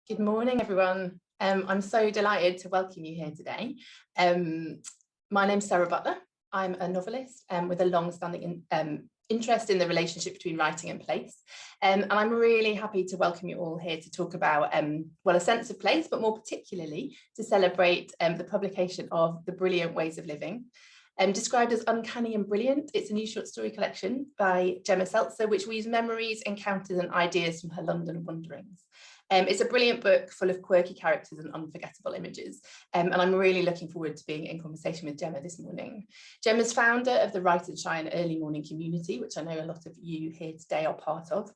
Good morning, everyone. I'm so delighted to welcome you here today. My name's Sarah Butler. I'm a novelist with a long-standing interest in the relationship between writing and place. And I'm really happy to welcome you all here to talk about, well, a sense of place, but more particularly to celebrate the publication of The Brilliant Ways of Living. Described as uncanny and brilliant, it's a new short story collection by Gemma Seltzer, which weaves memories, encounters and ideas from her London wanderings. It's a brilliant book full of quirky characters and unforgettable images, and I'm really looking forward to being in conversation with Gemma this morning. Gemma's founder of the Write and Shine early morning community, which I know a lot of you here today are part of.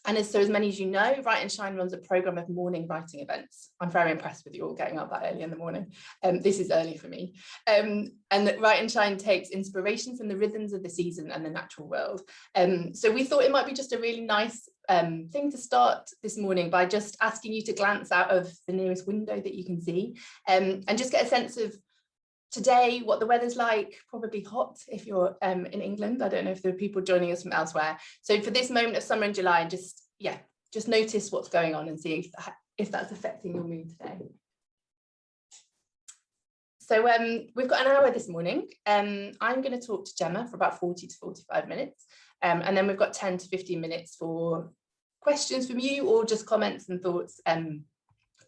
And as many as you know, Write and Shine runs a programme of morning writing events. I'm very impressed with you all getting up that early in the morning. This is early for me. And that Write and Shine takes inspiration from the rhythms of the season and the natural world. So we thought it might be just a really nice thing to start this morning by just asking you to glance out of the nearest window that you can see and just get a sense of today, what the weather's like, probably hot if you're in England. I don't know if there are people joining us from elsewhere. So for this moment of summer in July, just notice what's going on and see if that's affecting your mood today. So we've got an hour this morning. I'm going to talk to Gemma for about 40 to 45 minutes. And then we've got 10 to 15 minutes for questions from you or just comments and thoughts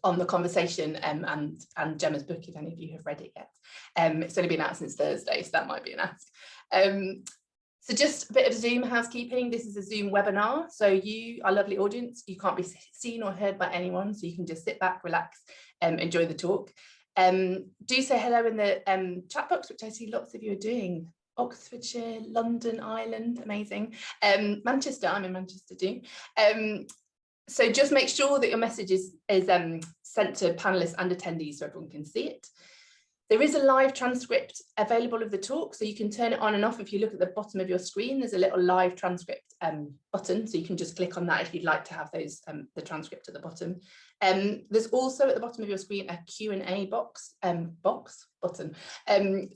on the conversation and Gemma's book, if any of you have read it yet. It's only been out since Thursday, so that might be an ask. So just a bit of Zoom housekeeping. This is a Zoom webinar. So you, our lovely audience, you can't be seen or heard by anyone, so you can just sit back, relax, enjoy the talk. Do say hello in the chat box, which I see lots of you are doing. Oxfordshire, London, Ireland, amazing. Manchester, I'm in Manchester too. So just make sure that your message is sent to panelists and attendees so everyone can see it. There is a live transcript available of the talk, so you can turn it on and off. If you look at the bottom of your screen, there's a little live transcript button, so you can just click on that if you'd like to have those the transcript at the bottom. There's also at the bottom of your screen a Q&A button.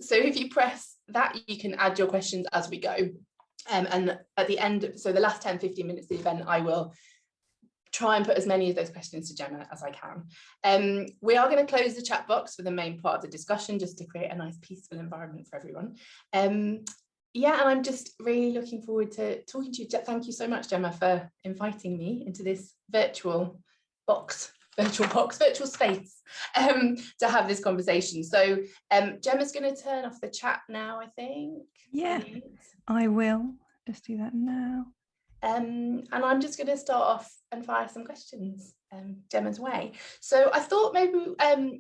So if you press that, you can add your questions as we go. And at the end, so the last 10-15 minutes of the event, I will try and put as many of those questions to Gemma as I can. We are going to close the chat box for the main part of the discussion, just to create a nice peaceful environment for everyone. And I'm just really looking forward to talking to you. Thank you so much, Gemma, for inviting me into this virtual space to have this conversation. So Gemma's going to turn off the chat now, I think. Yeah, I will just do that now. And I'm just going to start off and fire some questions Gemma's way. So I thought maybe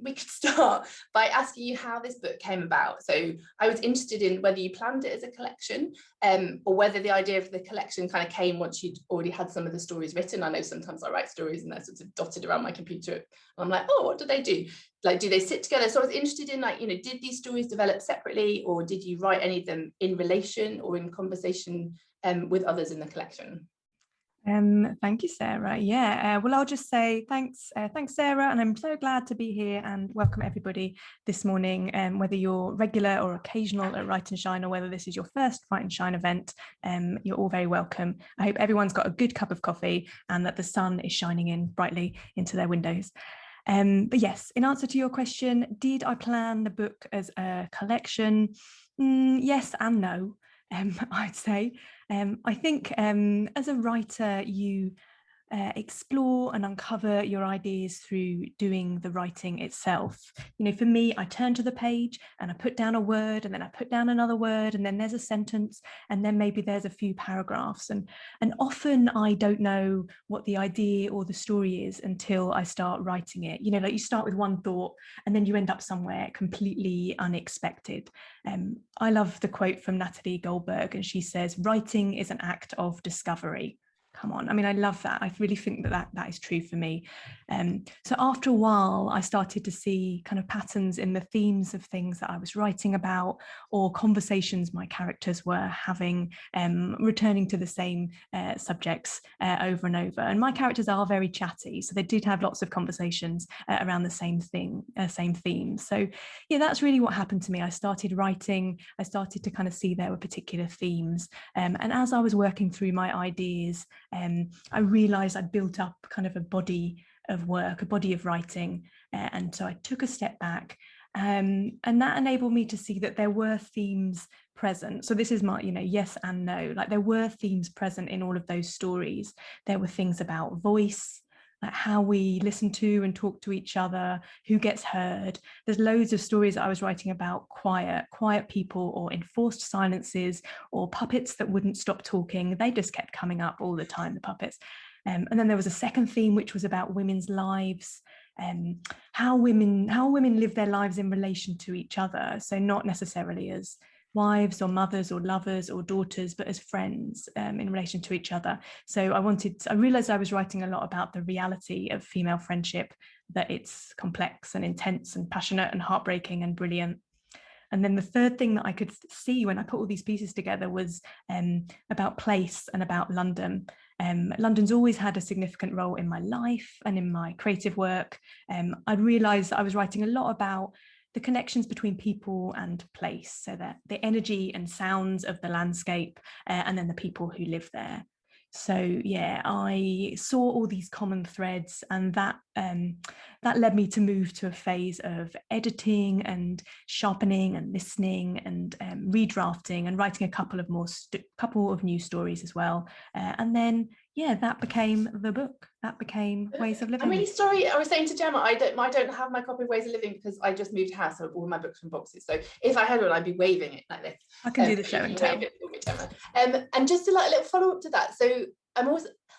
we could start by asking you how this book came about. So I was interested in whether you planned it as a collection or whether the idea of the collection kind of came once you'd already had some of the stories written. I know sometimes I write stories and they're sort of dotted around my computer. And I'm like, oh, what do they do? Like, do they sit together? So I was interested in, like, did these stories develop separately, or did you write any of them in relation or in conversation with others in the collection? Thank you, Sarah. Well, I'll just say thanks, Sarah, and I'm so glad to be here and welcome everybody this morning. Whether you're regular or occasional at Write and Shine, or whether this is your first Write and Shine event, you're all very welcome. I hope everyone's got a good cup of coffee and that the sun is shining in brightly into their windows. But yes, in answer to your question, did I plan the book as a collection? Yes and no. I'd say. I think as a writer, you explore and uncover your ideas through doing the writing itself. For me, I turn to the page and I put down a word, and then I put down another word, and then there's a sentence, and then maybe there's a few paragraphs. And often I don't know what the idea or the story is until I start writing it. Like you start with one thought and then you end up somewhere completely unexpected. I love the quote from Natalie Goldberg, and she says, "Writing is an act of discovery." Come on. I mean, I love that. I really think that is true for me. So after a while, I started to see kind of patterns in the themes of things that I was writing about, or conversations my characters were having, returning to the same subjects over and over. And my characters are very chatty, so they did have lots of conversations around the same theme. So yeah, that's really what happened to me. I started writing. I started to kind of see there were particular themes. And as I was working through my ideas, I realized I'd built up kind of a body of work, a body of writing. And so I took a step back, and that enabled me to see that there were themes present. So this is my, yes and no, like there were themes present in all of those stories. There were things about voice, like how we listen to and talk to each other, who gets heard. There's loads of stories that I was writing about quiet people, or enforced silences, or puppets that wouldn't stop talking. They just kept coming up all the time, the puppets. And then there was a second theme, which was about women's lives, how women live their lives in relation to each other. So not necessarily as wives or mothers or lovers or daughters, but as friends, in relation to each other. So I realized I was writing a lot about the reality of female friendship, that it's complex and intense and passionate and heartbreaking and brilliant. And then the third thing that I could see when I put all these pieces together was about place and about London. London's always had a significant role in my life and in my creative work. I realised that I was writing a lot about the connections between people and place, so that the energy and sounds of the landscape, and then the people who live there. So yeah, I saw all these common threads, and that led me to move to a phase of editing and sharpening and listening and redrafting and writing a couple of new stories as well. And then that became the book. That became Ways of Living. I'm really sorry. I was saying to Gemma, I don't have my copy of Ways of Living because I just moved house, so all my books from boxes. So if I had one, I'd be waving it like this. I can do the show and tell. And just a little follow up to that. So I'm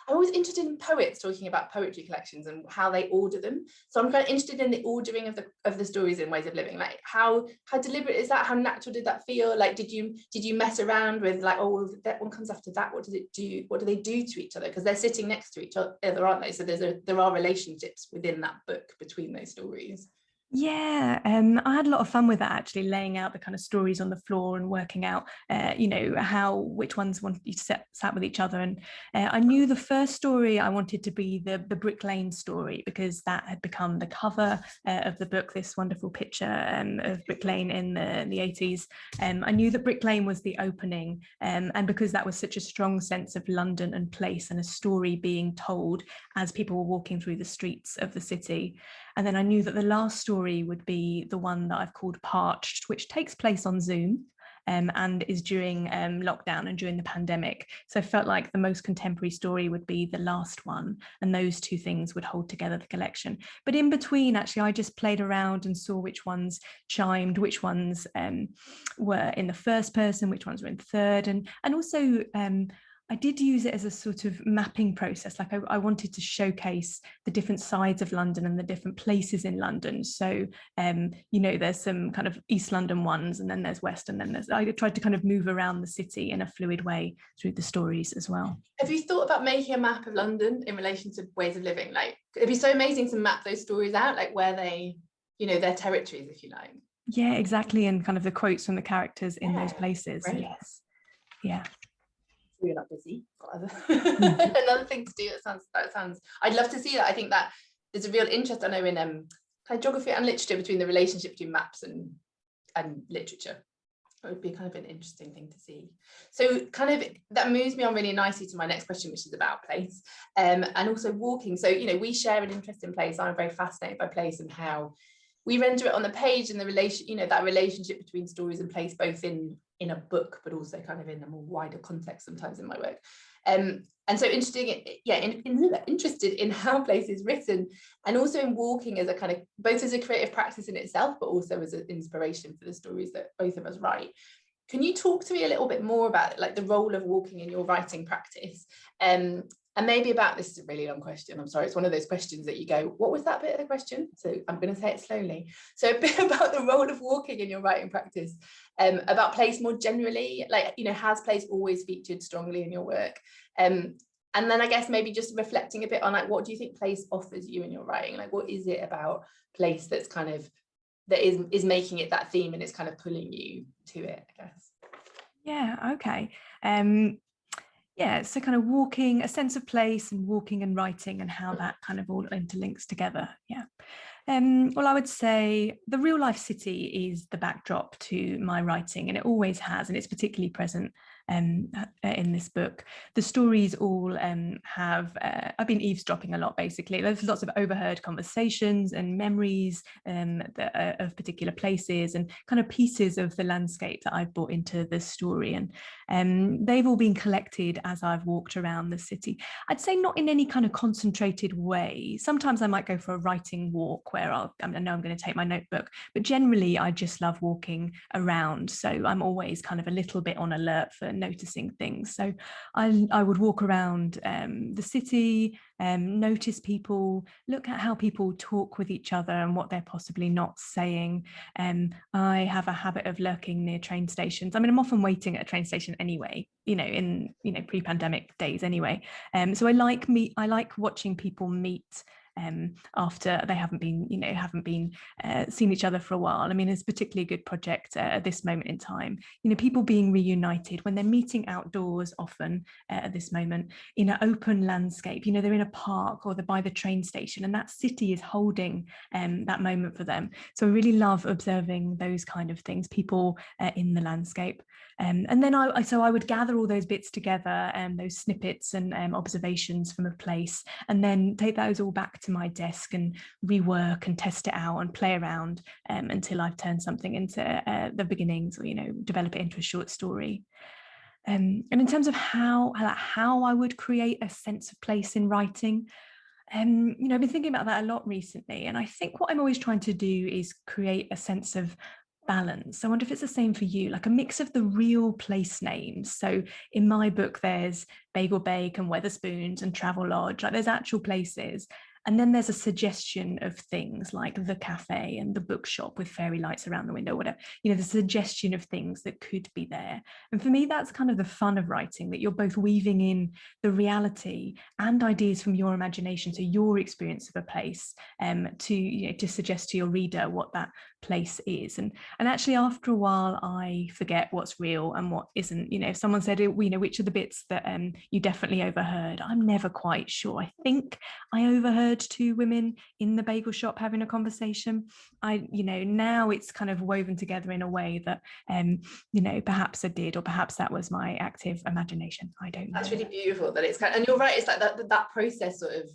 always interested in poets talking about poetry collections and how they order them. So I'm kind of interested in the ordering of the stories in Ways of Living. Like how deliberate is that? How natural did that feel? Like did you mess around with like, oh, that one comes after that? What does it do? What do they do to each other? Because they're sitting next to each other, aren't they? So there are relationships within that book between those stories. Yeah, I had a lot of fun with that, actually, laying out the kind of stories on the floor and working out, which ones wanted you to sat with each other. And I knew the first story I wanted to be the Brick Lane story, because that had become the cover of the book, this wonderful picture of Brick Lane in the 80s. I knew that Brick Lane was the opening, and because that was such a strong sense of London and place and a story being told as people were walking through the streets of the city. And then I knew that the last story would be the one that I've called Parched, which takes place on Zoom, and is during lockdown and during the pandemic. So I felt like the most contemporary story would be the last one, and those two things would hold together the collection. But in between, actually, I just played around and saw which ones chimed, which ones were in the first person, which ones were in third, and also I did use it as a sort of mapping process. Like I wanted to showcase the different sides of London and the different places in London. So, there's some kind of East London ones, and then there's West, and then I tried to kind of move around the city in a fluid way through the stories as well. Have you thought about making a map of London in relation to Ways of Living? Like, it'd be so amazing to map those stories out, like where they, their territories, if you like. Yeah, exactly. And kind of the quotes from the characters in those places. Right. Yes. Yeah. You're not busy, another thing to do. That sounds I'd love to see that. I think that there's a real interest, I know, in kind of geography and literature, between the relationship between maps and literature. It would be kind of an interesting thing to see. So kind of that moves me on really nicely to my next question, which is about place, and also walking. So we share an interest in place. I'm very fascinated by place and how we render it on the page, and the relation, that relationship between stories and place, both in a book, but also kind of in a more wider context sometimes in my work. And so interested in how place is written, and also in walking as a kind of, both as a creative practice in itself, but also as an inspiration for the stories that both of us write. Can you talk to me a little bit more about it, like the role of walking in your writing practice? And maybe about, this is a really long question, I'm sorry, it's one of those questions that you go, what was that bit of the question? So I'm going to say it slowly. So a bit about the role of walking in your writing practice, about place more generally, like, has place always featured strongly in your work? And then I guess maybe just reflecting a bit on, like, what do you think place offers you in your writing? Like, what is it about place that's kind of, that is making it that theme, and it's kind of pulling you to it, I guess? Yeah, okay. So kind of walking, a sense of place, and walking and writing, and how that kind of all interlinks together. Yeah. Well, I would say the real life city is the backdrop to my writing, and it always has, and it's particularly present in this book. The stories all have, I've been eavesdropping a lot, basically. There's lots of overheard conversations and memories of particular places and kind of pieces of the landscape that I've brought into the story. And they've all been collected as I've walked around the city. I'd say not in any kind of concentrated way. Sometimes I might go for a writing walk where I know I'm going to take my notebook, but generally I just love walking around. So I'm always kind of a little bit on alert for noticing things. So I would walk around the city, notice people, look at how people talk with each other and what they're possibly not saying. I have a habit of lurking near train stations. I mean, I'm often waiting at a train station anyway, in pre-pandemic days anyway. So I like watching people meet after they haven't been seen each other for a while. I mean, it's particularly a good project at this moment in time. People being reunited when they're meeting outdoors often at this moment in an open landscape. They're in a park or they're by the train station, and that city is holding that moment for them. So I really love observing those kind of things, people in the landscape. And then I would gather all those bits together, those snippets and observations from a place, and then take those all back to my desk and rework and test it out and play around until I've turned something into the beginnings, or develop it into a short story. And in terms of how I would create a sense of place in writing, I've been thinking about that a lot recently, and I think what I'm always trying to do is create a sense of balance. I wonder if it's the same for you, like a mix of the real place names. So in my book, there's Bagel Bake and Weatherspoons and Travel Lodge, like there's actual places. And then there's a suggestion of things like the cafe and the bookshop with fairy lights around the window, whatever, the suggestion of things that could be there. And for me, that's kind of the fun of writing, that you're both weaving in the reality and ideas from your imagination to your experience of a place, to suggest to your reader what that place is. And actually, after a while, I forget what's real and what isn't. If someone said, which are the bits that you definitely overheard, I'm never quite sure. I think I overheard two women in the bagel shop having a conversation. Now it's kind of woven together in a way that perhaps I did, or perhaps that was my active imagination. I don't know. That's really beautiful that it's and you're right, it's like that process sort of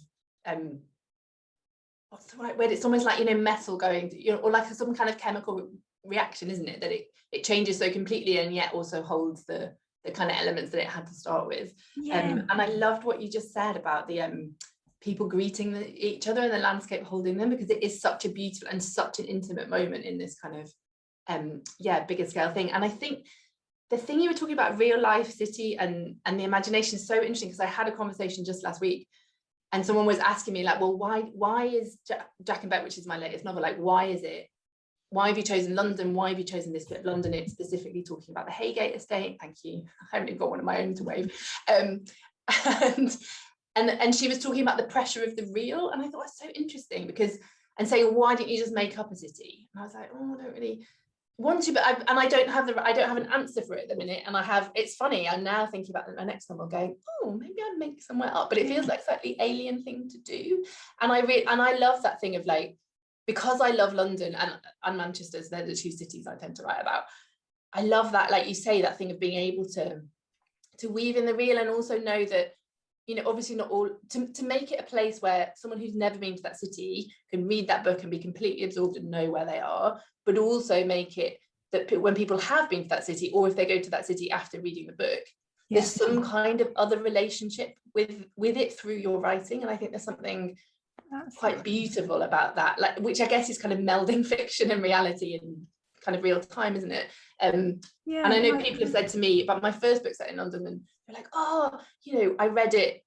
what's the right word, it's almost like metal going or like some kind of chemical reaction, isn't it, that it changes so completely and yet also holds the kind of elements that it had to start with. And I loved what you just said about the people greeting each other and the landscape holding them, because it is such a beautiful and such an intimate moment in this kind of bigger scale thing. And I think the thing you were talking about, real life city and the imagination, is so interesting, because I had a conversation just last week and someone was asking me like, well, why is Jack and Bet, which is my latest novel, like why have you chosen London? Why have you chosen this bit of London? It's specifically talking about the Haygate estate. Thank you. I haven't even got one of my own to wave. And she was talking about the pressure of the real, and I thought that's so interesting, because and saying, well, why didn't you just make up a city? And I was like, I don't really want to, but I don't have an answer for it at the minute. And it's funny, I'm now thinking about my next novel going, oh, maybe I'd make somewhere up, but it feels like a slightly alien thing to do. And I love that thing of like, because I love London and Manchester, so they're the two cities I tend to write about. I love that, like you say, that thing of being able to weave in the real, and also know that obviously not all, to make it a place where someone who's never been to that city can read that book and be completely absorbed and know where they are, but also make it that when people have been to that city, or if they go to that city after reading the book, there's some kind of other relationship with it through your writing. And I think there's something quite beautiful about that, like, which I guess is kind of melding fiction and reality in kind of real time, isn't it? And I know people have said to me about my first book set in London, and they're like, oh, I read it,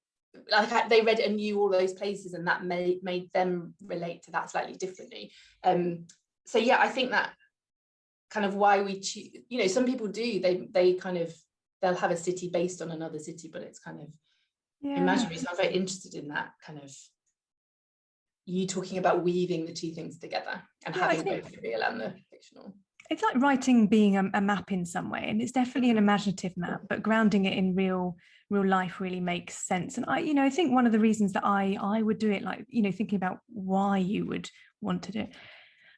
like they read it and knew all those places, and that made them relate to that slightly differently. So yeah, I think that kind of why we choose, some people do, they kind of, they'll have a city based on another city, but it's kind of imaginary. So I'm very interested in that kind of, you talking about weaving the two things together and having both the real and the fictional. It's like writing being a map in some way, and it's definitely an imaginative map, but grounding it in real life really makes sense. And I think one of the reasons that I would do it, like, thinking about why you would want to do it,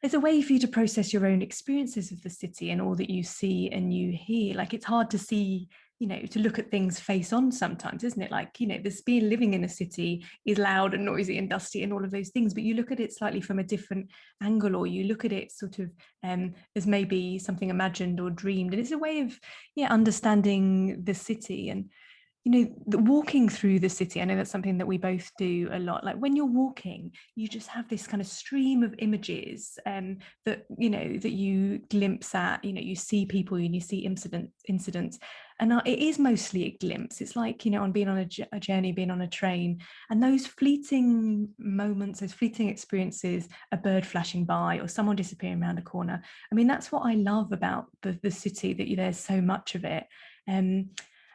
it's a way for you to process your own experiences of the city and all that you see and you hear. Like, it's hard to see to look at things face on sometimes, isn't it? Like, this being living in a city is loud and noisy and dusty and all of those things, but you look at it slightly from a different angle, or you look at it sort of as maybe something imagined or dreamed. And it's a way of understanding the city. And walking through the city, I know that's something that we both do a lot. Like when you're walking, you just have this kind of stream of images that you glimpse at. You see people and you see incidents, and it is mostly a glimpse. It's like on being on a journey, being on a train, and those fleeting moments, those fleeting experiences, a bird flashing by or someone disappearing around a corner. I mean, that's what I love about the city, that there's so much of it.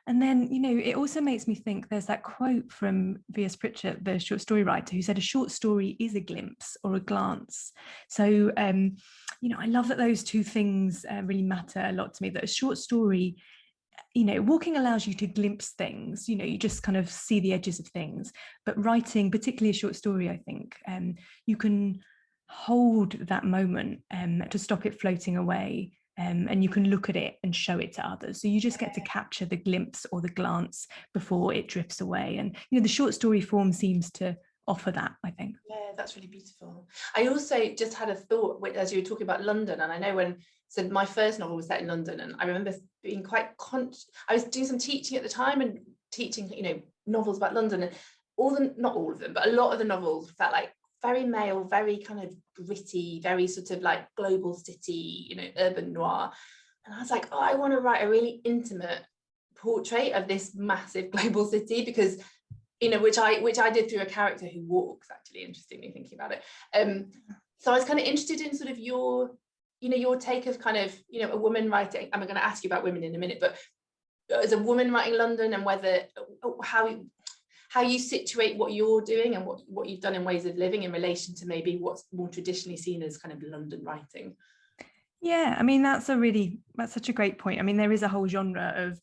And then, it also makes me think, there's that quote from V.S. Pritchett, the short story writer, who said a short story is a glimpse or a glance. So, I love that those two things really matter a lot to me, that a short story, walking allows you to glimpse things, you just kind of see the edges of things. But writing, particularly a short story, I think, you can hold that moment to stop it floating away. And you can look at it and show it to others. So you just get to capture the glimpse or the glance before it drifts away. And, the short story form seems to offer that, I think. Yeah, that's really beautiful. I also just had a thought as you were talking about London. And I know so my first novel was set in London, and I remember being quite I was doing some teaching at the time and teaching, novels about London, and not all of them, but a lot of the novels felt like very male, very kind of gritty, very sort of like global city, urban noir. And I was like, I want to write a really intimate portrait of this massive global city, because, which I did through a character who walks, actually, interestingly, thinking about it. So I was kind of interested in sort of your take of kind of, a woman writing. I'm going to ask you about women in a minute, but as a woman writing London, and how you situate what you're doing and what you've done in Ways of Living in relation to maybe what's more traditionally seen as kind of London writing. Yeah, I mean, that's such a great point. I mean, there is a whole genre of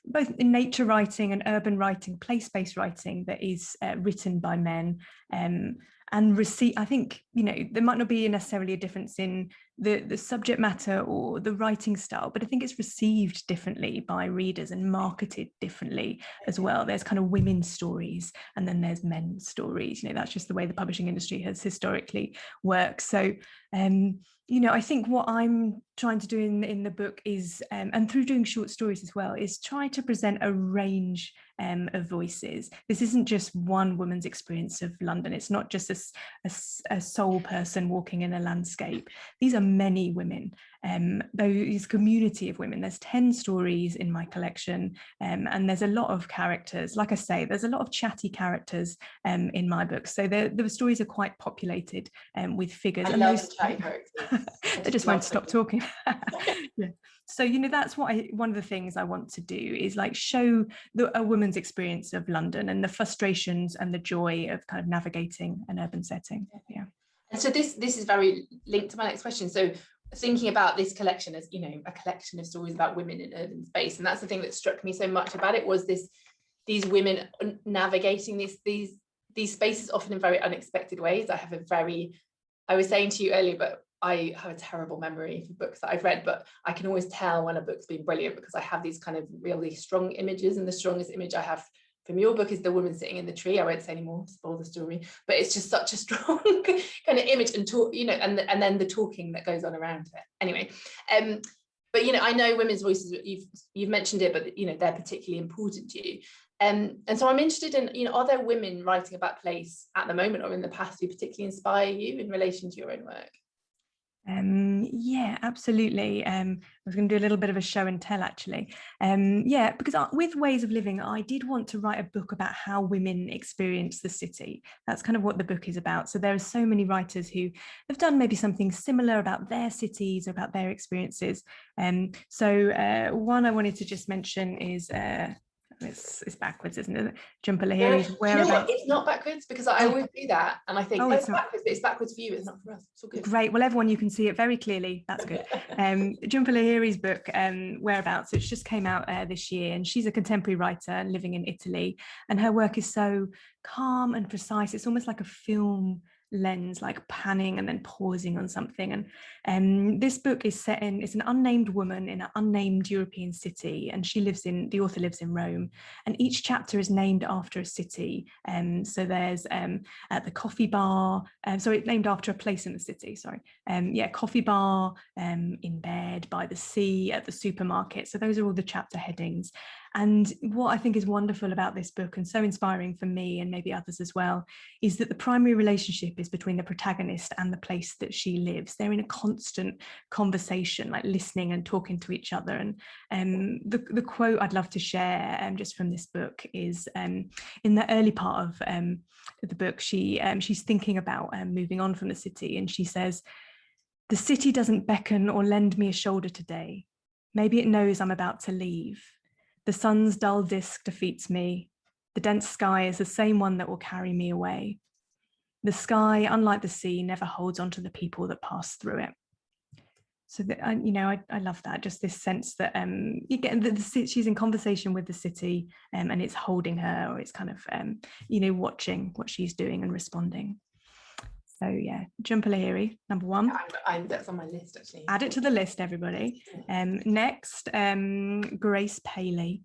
both in nature writing and urban writing, place-based writing, that is written by men. And I think, there might not be necessarily a difference in the subject matter or the writing style, but I think it's received differently by readers and marketed differently as well. There's kind of women's stories, and then there's men's stories. That's just the way the publishing industry has historically worked. So, I think what I'm trying to do in the book is, and through doing short stories as well, is try to present a range of voices. This isn't just one woman's experience of London. It's not just a sole person walking in a landscape. These are many women, those community of women. There's 10 stories in my collection, and there's a lot of characters. Like I say, there's a lot of chatty characters in my book. So the stories are quite populated with figures. I love the chatty characters. They just won't stop talking. Yeah. So, that's one of the things I want to do is like show a woman's experience of London and the frustrations and the joy of kind of navigating an urban setting. Yeah. And so this is very linked to my next question. So thinking about this collection as, a collection of stories about women in urban space. And that's the thing that struck me so much about it, was these women navigating these spaces, often in very unexpected ways. I was saying to you earlier, but I have a terrible memory for books that I've read, but I can always tell when a book's been brilliant, because I have these kind of really strong images, and the strongest image I have from your book is the woman sitting in the tree. I won't say any more, spoil the story, but it's just such a strong kind of image, and talk, and then the talking that goes on around it. Anyway, but I know women's voices, you've mentioned it, but they're particularly important to you. And so I'm interested in, are there women writing about place at the moment or in the past who particularly inspire you in relation to your own work? Yeah, absolutely. I was going to do a little bit of a show and tell, actually. Because with Ways of Living, I did want to write a book about how women experience the city. That's kind of what the book is about. So there are so many writers who have done maybe something similar about their cities, about their experiences. So one I wanted to just mention is it's backwards, isn't it? Jhumpa Lahiri's Whereabouts. It's not backwards, because I always do that, and I think it's backwards, but it's backwards for you, it's not for us. It's all good. Great. Well, everyone, you can see it very clearly. That's good. Jhumpa Lahiri's book, Whereabouts, which just came out this year, and she's a contemporary writer living in Italy, and her work is so calm and precise. It's almost like a film lens, like panning and then pausing on something. And this book is set in, it's an unnamed woman in an unnamed European city, and the author lives in Rome, and each chapter is named after a city. So there's at the coffee bar, so it's named after a place in the city, coffee bar, in bed, by the sea, at the supermarket. So those are all the chapter headings. And what I think is wonderful about this book, and so inspiring for me and maybe others as well, is that the primary relationship is between the protagonist and the place that she lives. They're in a constant conversation, like listening and talking to each other. And the quote I'd love to share just from this book is in the early part of the book, she's thinking about moving on from the city, and she says, "The city doesn't beckon or lend me a shoulder today. Maybe it knows I'm about to leave. The sun's dull disk defeats me. The dense sky is the same one that will carry me away. The sky, unlike the sea, never holds on to the people that pass through it." So that, I love that, just this sense that you get she's in conversation with the city, and it's holding her, or it's kind of watching what she's doing and responding. So yeah, Jhumpa Lahiri, number one. That's on my list, actually. Add it to the list, everybody. Next, Grace Paley.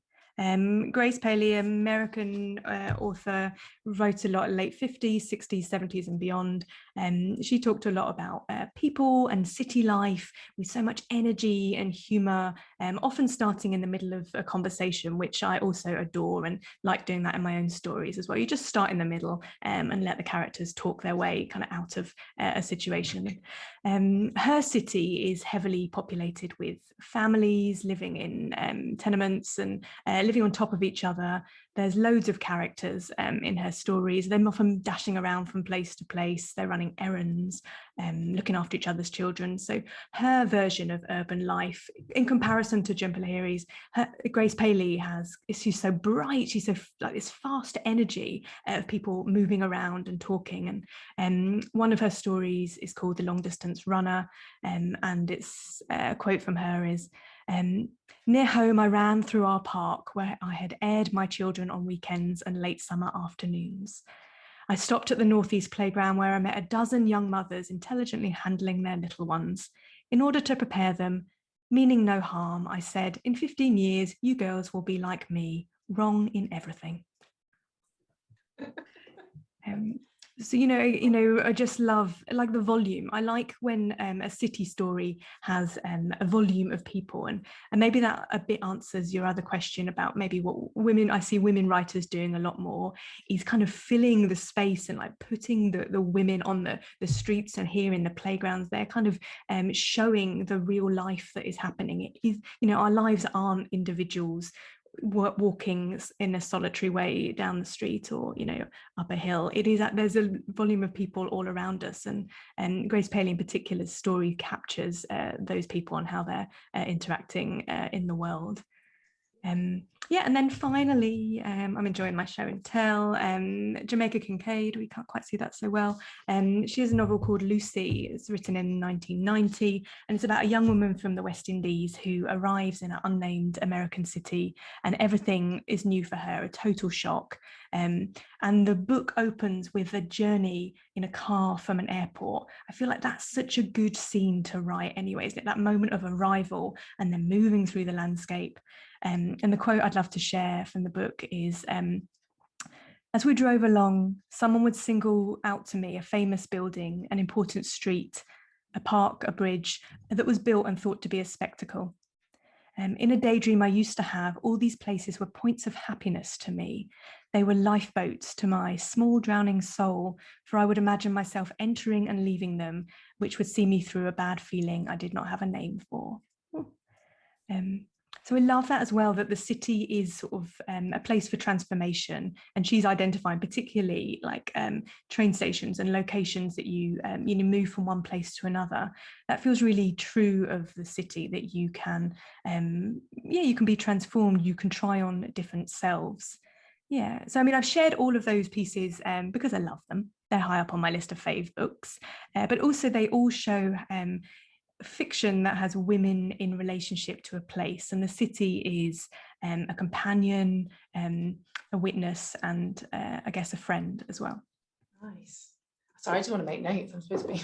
Grace Paley, American author, wrote a lot in late 50s, 60s, 70s and beyond. She talked a lot about people and city life with so much energy and humour, often starting in the middle of a conversation, which I also adore and like doing that in my own stories as well. You just start in the middle and let the characters talk their way kind of out of a situation. Her city is heavily populated with families living in tenements and living on top of each other. There's loads of characters in her stories. They're often dashing around from place to place. They're running errands, looking after each other's children. So her version of urban life, in comparison to Jhumpa Lahiri's, Grace Paley she's so bright. She's so like this fast energy of people moving around and talking. And one of her stories is called The Long Distance Runner, and it's a quote from her is, "Near home, I ran through our park where I had aired my children on weekends and late summer afternoons. I stopped at the Northeast playground where I met a dozen young mothers intelligently handling their little ones. In order to prepare them, meaning no harm, I said, in 15 years, you girls will be like me, wrong in everything." So, I just love like the volume. I like when a city story has a volume of people, and maybe that a bit answers your other question about maybe what I see women writers doing a lot more is kind of filling the space and like putting the women on the streets and here in the playgrounds. They're kind of showing the real life that is happening. It is, our lives aren't individuals walking in a solitary way down the street or up a hill. It is that there's a volume of people all around us, and Grace Paley in particular's story captures those people and how they're interacting in the world. And then finally, I'm enjoying my show and tell. Jamaica Kincaid, we can't quite see that so well. She has a novel called Lucy. It's written in 1990, and it's about a young woman from the West Indies who arrives in an unnamed American city, and everything is new for her, a total shock. And the book opens with a journey in a car from an airport. I feel like that's such a good scene to write anyway, isn't it? That moment of arrival and then moving through the landscape. And the quote I'd love to share from the book is, "As we drove along, someone would single out to me a famous building, an important street, a park, a bridge that was built and thought to be a spectacle. In a daydream I used to have, all these places were points of happiness to me. They were lifeboats to my small drowning soul, for I would imagine myself entering and leaving them, which would see me through a bad feeling I did not have a name for." So I love that as well, that the city is sort of a place for transformation, and she's identifying particularly like train stations and locations that you move from one place to another. That feels really true of the city, that you can you can be transformed, you can try on different selves. Yeah, so I mean, I've shared all of those pieces because I love them. They're high up on my list of fave books, but also they all show fiction that has women in relationship to a place, and the city is a companion, a witness, and I guess a friend as well. Nice. Sorry, I just want to make notes. I'm supposed to be.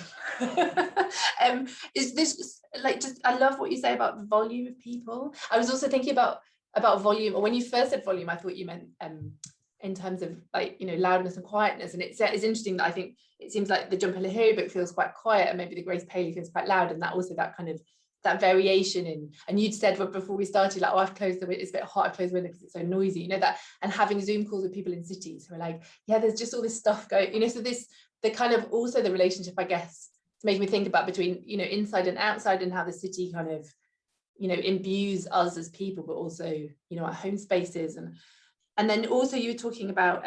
Is this like, just, I love what you say about the volume of people. I was also thinking about volume, or when you first said volume, I thought you meant in terms of like, you know, loudness and quietness. And it's interesting that I think it seems like the Jhumpa Lahiri book feels quite quiet, and maybe the Grace Paley feels quite loud, and that also that kind of that variation in, and you'd said before we started, like, oh, I've closed the window, it's a bit hot, I've closed the window because it's so noisy, you know, that, and having Zoom calls with people in cities who are like, yeah, there's just all this stuff going, you know, so this, the kind of also the relationship, I guess, it's making me think about between, you know, inside and outside, and how the city kind of, you know, imbues us as people, but also, you know, our home spaces. And then also you were talking about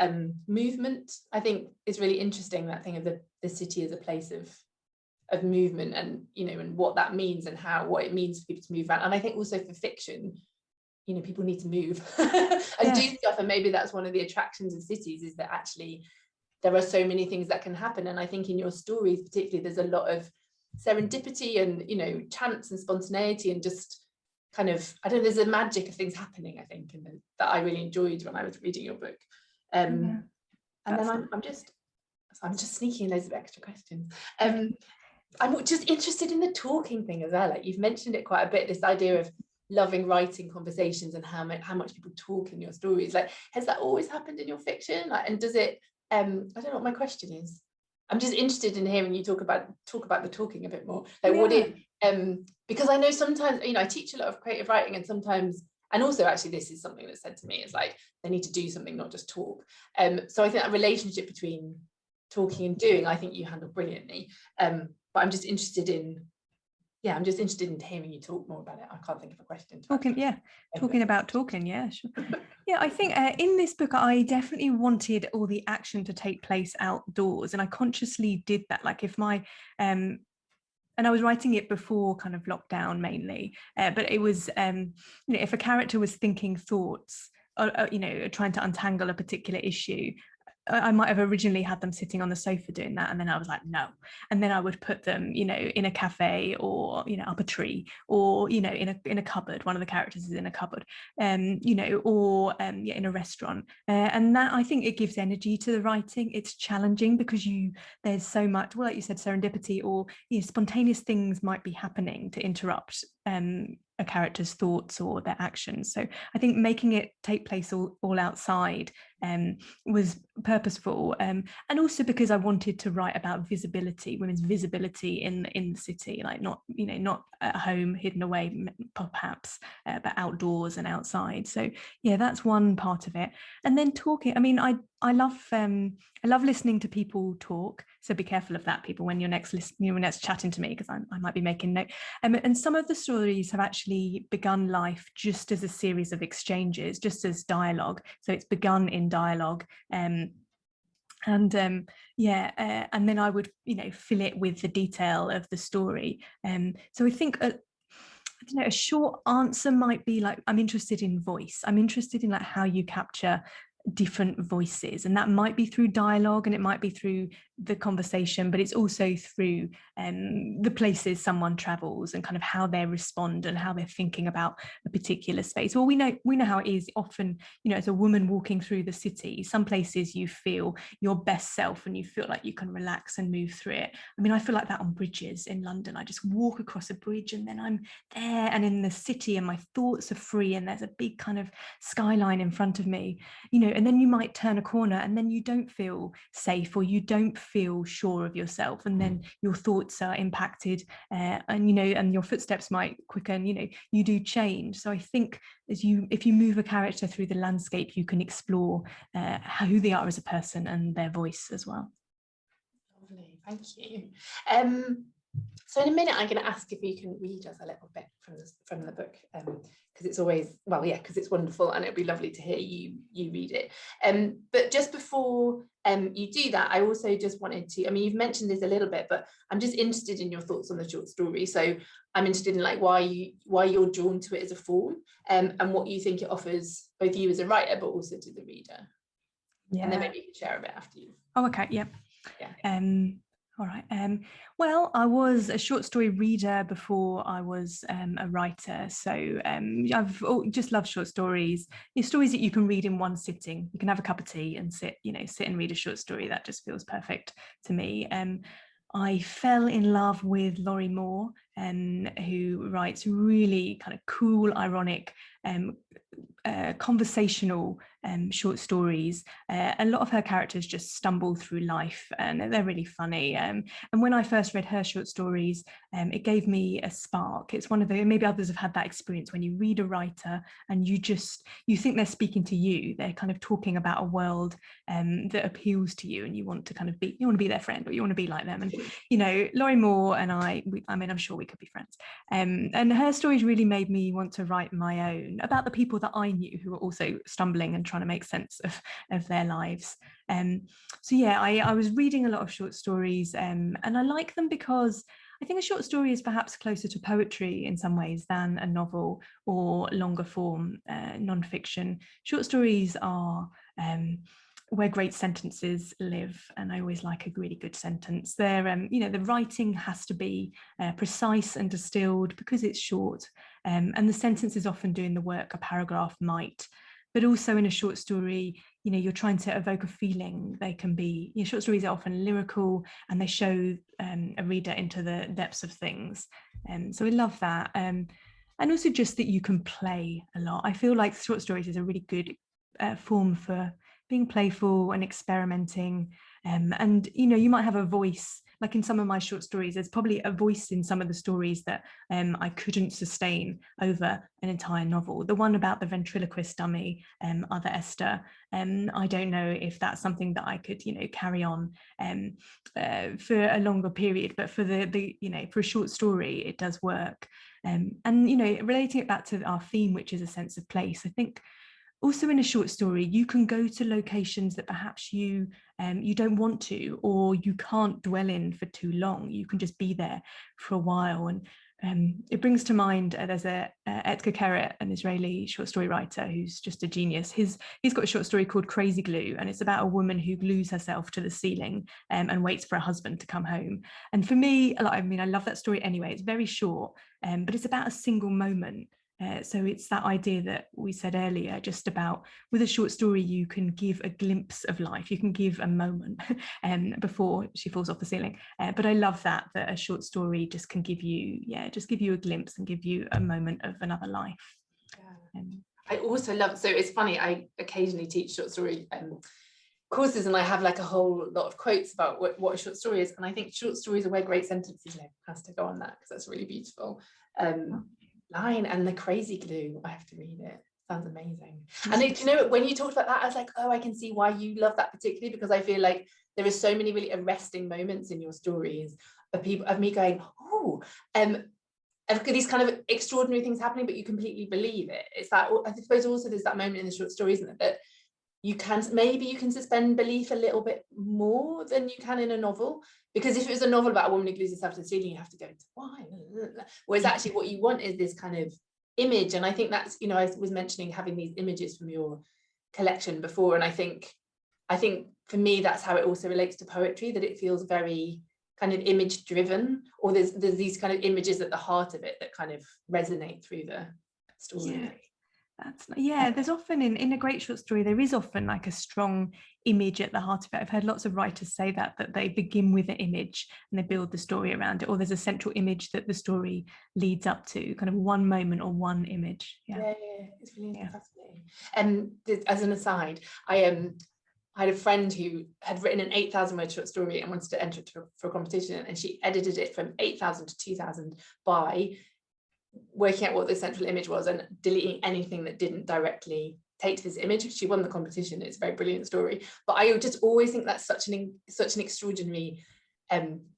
movement. I think it's really interesting, that thing of the city as a place of movement, and, you know, and what that means, and what it means for people to move around. And I think also for fiction, you know, people need to move and do stuff, and maybe that's one of the attractions of cities, is that actually there are so many things that can happen. And I think in your stories particularly, there's a lot of serendipity and, you know, chance and spontaneity, and just kind of, I don't know, there's a magic of things happening, I think, and that I really enjoyed when I was reading your book. And then I'm just sneaking in loads of extra questions. I'm just interested in the talking thing as well. Like, you've mentioned it quite a bit, this idea of loving writing conversations, and how much people talk in your stories. Like, has that always happened in your fiction? Like, and does it, I don't know what my question is. I'm just interested in hearing you talk about the talking a bit more. Like, what it, because I know sometimes, you know, I teach a lot of creative writing, and sometimes, and also actually this is something that's said to me, it's like they need to do something, not just talk. So I think that relationship between talking and doing, I think you handle brilliantly. But I'm just interested in, I'm just interested in hearing you talk more about it. I can't think of a question. Talking about talking, yeah, sure. Yeah, I think in this book, I definitely wanted all the action to take place outdoors, and I consciously did that. Like, if my and I was writing it before kind of lockdown mainly, but it was, you know, if a character was thinking thoughts, you know, trying to untangle a particular issue, I might have originally had them sitting on the sofa doing that, and then I was like, no. And then I would put them, you know, in a cafe, or, you know, up a tree, or, you know, in a cupboard. One of the characters is in a cupboard, you know, or in a restaurant. And that, I think, it gives energy to the writing. It's challenging because there's so much, well, like you said, serendipity, or, you know, spontaneous things might be happening to interrupt a character's thoughts or their actions. So I think making it take place all outside was purposeful, and also because I wanted to write about women's visibility in the city, like, not, you know, not at home hidden away perhaps, but outdoors and outside. So yeah, that's one part of it. And then talking, I mean, I love listening to people talk, so be careful of that, people, when you're next chatting to me, because I might be making note. And some of the stories have actually begun life just as a series of exchanges, just as dialogue. So it's begun in dialogue, and then I would, you know, fill it with the detail of the story. So I think I don't know, a short answer might be like, I'm interested in voice. I'm interested in, like, how you capture different voices, and that might be through dialogue, and it might be through the conversation, but it's also through the places someone travels, and kind of how they respond and how they're thinking about a particular space. Well, we know how it is often, you know, as a woman walking through the city, some places you feel your best self, and you feel like you can relax and move through it. I mean, I feel like that on bridges in London. I just walk across a bridge, and then I'm there and in the city, and my thoughts are free, and there's a big kind of skyline in front of me, you know. And then you might turn a corner, and then you don't feel safe, or you don't feel sure of yourself, and then your thoughts are impacted, and, you know, and your footsteps might quicken, you know, you do change. So I think if you move a character through the landscape, you can explore who they are as a person and their voice as well. Lovely, thank you. So in a minute, I'm going to ask if you can read us a little bit from the book, because it's always, because it's wonderful, and it'd be lovely to hear you read it. But just before you do that, I also just wanted to, I mean, you've mentioned this a little bit, but I'm just interested in your thoughts on the short story. So I'm interested in, like, why you're drawn to it as a form, and what you think it offers both you as a writer, but also to the reader. Yeah. And then maybe you can share a bit after you. Oh, okay. Yep. Yeah. All right. Well, I was a short story reader before I was a writer. So just loved short stories. Stories that you can read in one sitting. You can have a cup of tea and sit and read a short story. That just feels perfect to me. I fell in love with Laurie Moore, who writes really kind of cool, ironic, conversational short stories. A lot of her characters just stumble through life and they're really funny. And when I first read her short stories, it gave me a spark. It's one of the, maybe others have had that experience when you read a writer and you think they're speaking to you. They're kind of talking about a world that appeals to you, and you want to be their friend, or you want to be like them. And Laurie Moore and I'm sure we could be friends. And her stories really made me want to write my own about the people that I knew who were also stumbling and trying to make sense of their lives. I was reading a lot of short stories, and I like them because I think a short story is perhaps closer to poetry in some ways than a novel or longer form non-fiction. Short stories are where great sentences live, and I always like a really good sentence. They're, the writing has to be precise and distilled because it's short, and the sentence is often doing the work a paragraph might. But also in a short story, you're trying to evoke a feeling. They can be, short stories are often lyrical, and they show a reader into the depths of things. So I love that. And also just that you can play a lot. I feel like short stories is a really good form for being playful and experimenting. And you might have a voice, like in some of my short stories, there's probably a voice in some of the stories that I couldn't sustain over an entire novel. The one about the ventriloquist dummy, Other Esther, I don't know if that's something that I could, carry on for a longer period, but for for a short story, it does work. And relating it back to our theme, which is a sense of place, I think also in a short story, you can go to locations that perhaps you don't want to, or you can't dwell in for too long. You can just be there for a while. And it brings to mind, there's Etgar Keret, an Israeli short story writer who's just a genius. He's got a short story called Crazy Glue, and it's about a woman who glues herself to the ceiling and waits for her husband to come home. And for me, I love that story anyway. It's very short, but it's about a single moment. So it's that idea that we said earlier, just about with a short story, you can give a glimpse of life, you can give a moment before she falls off the ceiling. But I love that a short story just can give you a glimpse and give you a moment of another life. Yeah. I also love, so it's funny, I occasionally teach short story courses, and I have like a whole lot of quotes about what a short story is, and I think short stories are where great sentences live. Has to go on that because that's really beautiful. Line, and the crazy glue, I have to read it. Sounds amazing. And when you talked about that, I was like, oh, I can see why you love that particularly, because I feel like there are so many really arresting moments in your stories of me going, oh, and these kind of extraordinary things happening, but you completely believe it. It's that, I suppose also there's that moment in the short story, isn't it, that you can suspend belief a little bit more than you can in a novel, because if it was a novel about a woman who glues herself to the ceiling, you have to go into why, whereas actually what you want is this kind of image. And I think that's, I was mentioning having these images from your collection before, and I think for me that's how it also relates to poetry, that it feels very kind of image driven, or there's these kind of images at the heart of it that kind of resonate through the story. There's often in a great short story, there is often like a strong image at the heart of it. I've heard lots of writers say that they begin with an image and they build the story around it, or there's a central image that the story leads up to, kind of one moment or one image. It's really fascinating. And as an aside, I had a friend who had written an 8,000 word short story and wanted to enter it for a competition, and she edited it from 8,000 to 2,000 by working out what the central image was and deleting anything that didn't directly take to this image. She won the competition. It's a very brilliant story, but I just always think that's such an extraordinary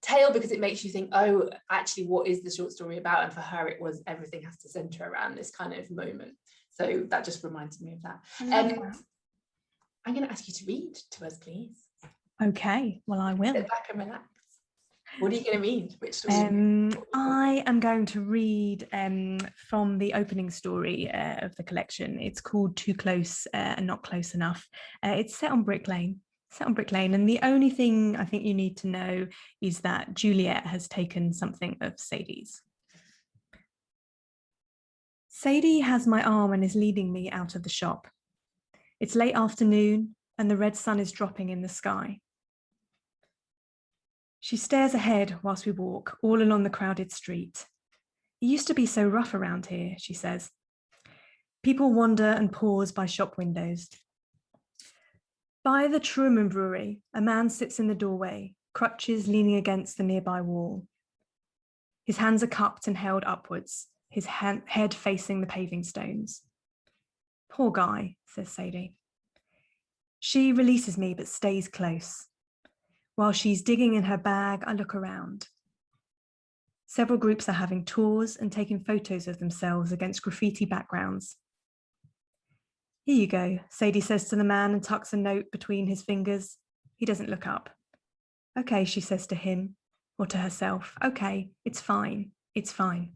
tale, because it makes you think, oh, actually what is the short story about? And for her it was everything has to center around this kind of moment. So that just reminded me of that. I'm going to ask you to read to us, please. Okay, well, I will. Sit back and relax. What are you going to read? Which story? I am going to read from the opening story of the collection. It's called Too Close and Not Close Enough. It's set on Brick Lane. Set on Brick Lane. And the only thing I think you need to know is that Juliet has taken something of Sadie's. Sadie has my arm and is leading me out of the shop. It's late afternoon and the red sun is dropping in the sky. She stares ahead whilst we walk all along the crowded street. It used to be so rough around here, she says. People wander and pause by shop windows. By the Truman Brewery, a man sits in the doorway, crutches leaning against the nearby wall. His hands are cupped and held upwards, his head facing the paving stones. Poor guy, says Sadie. She releases me but stays close. While she's digging in her bag, I look around. Several groups are having tours and taking photos of themselves against graffiti backgrounds. Here you go, Sadie says to the man and tucks a note between his fingers. He doesn't look up. Okay, she says to him, or to herself. Okay, it's fine, it's fine.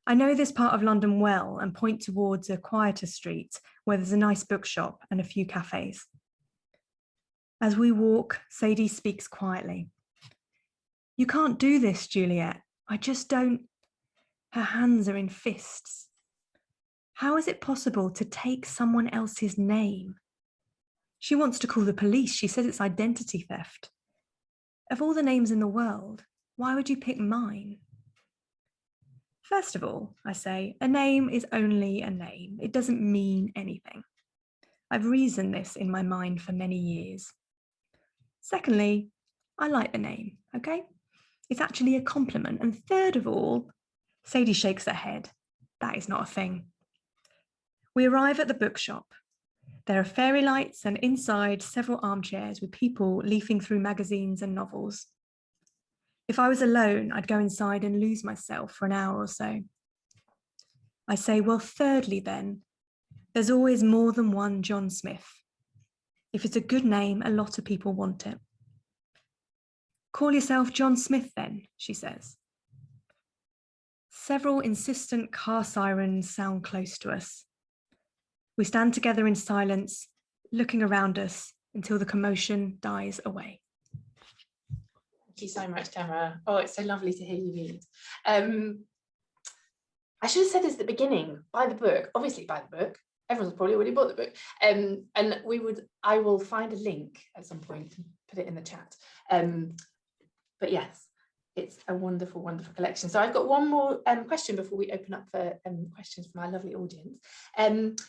I know this part of London well and point towards a quieter street where there's a nice bookshop and a few cafes. As we walk, Sadie speaks quietly. You can't do this, Juliet. I just don't. Her hands are in fists. How is it possible to take someone else's name? She wants to call the police. She says it's identity theft. Of all the names in the world, why would you pick mine? First of all, I say, a name is only a name. It doesn't mean anything. I've reasoned this in my mind for many years. Secondly, I like the name, okay? It's actually a compliment. And third of all, Sadie shakes her head. That is not a thing. We arrive at the bookshop. There are fairy lights and inside several armchairs with people leafing through magazines and novels. If I was alone, I'd go inside and lose myself for an hour or so. I say, well, thirdly then, there's always more than one John Smith. If it's a good name, a lot of people want it. Call yourself John Smith then, she says. Several insistent car sirens sound close to us. We stand together in silence, looking around us until the commotion dies away. Thank you so much, Gemma. Oh, it's so lovely to hear you read. I should have said this at the beginning, buy the book, obviously buy the book. Everyone's probably already bought the book. And I will find a link at some point and put it in the chat. But yes, it's a wonderful, wonderful collection. So I've got one more question before we open up for questions from our lovely audience. And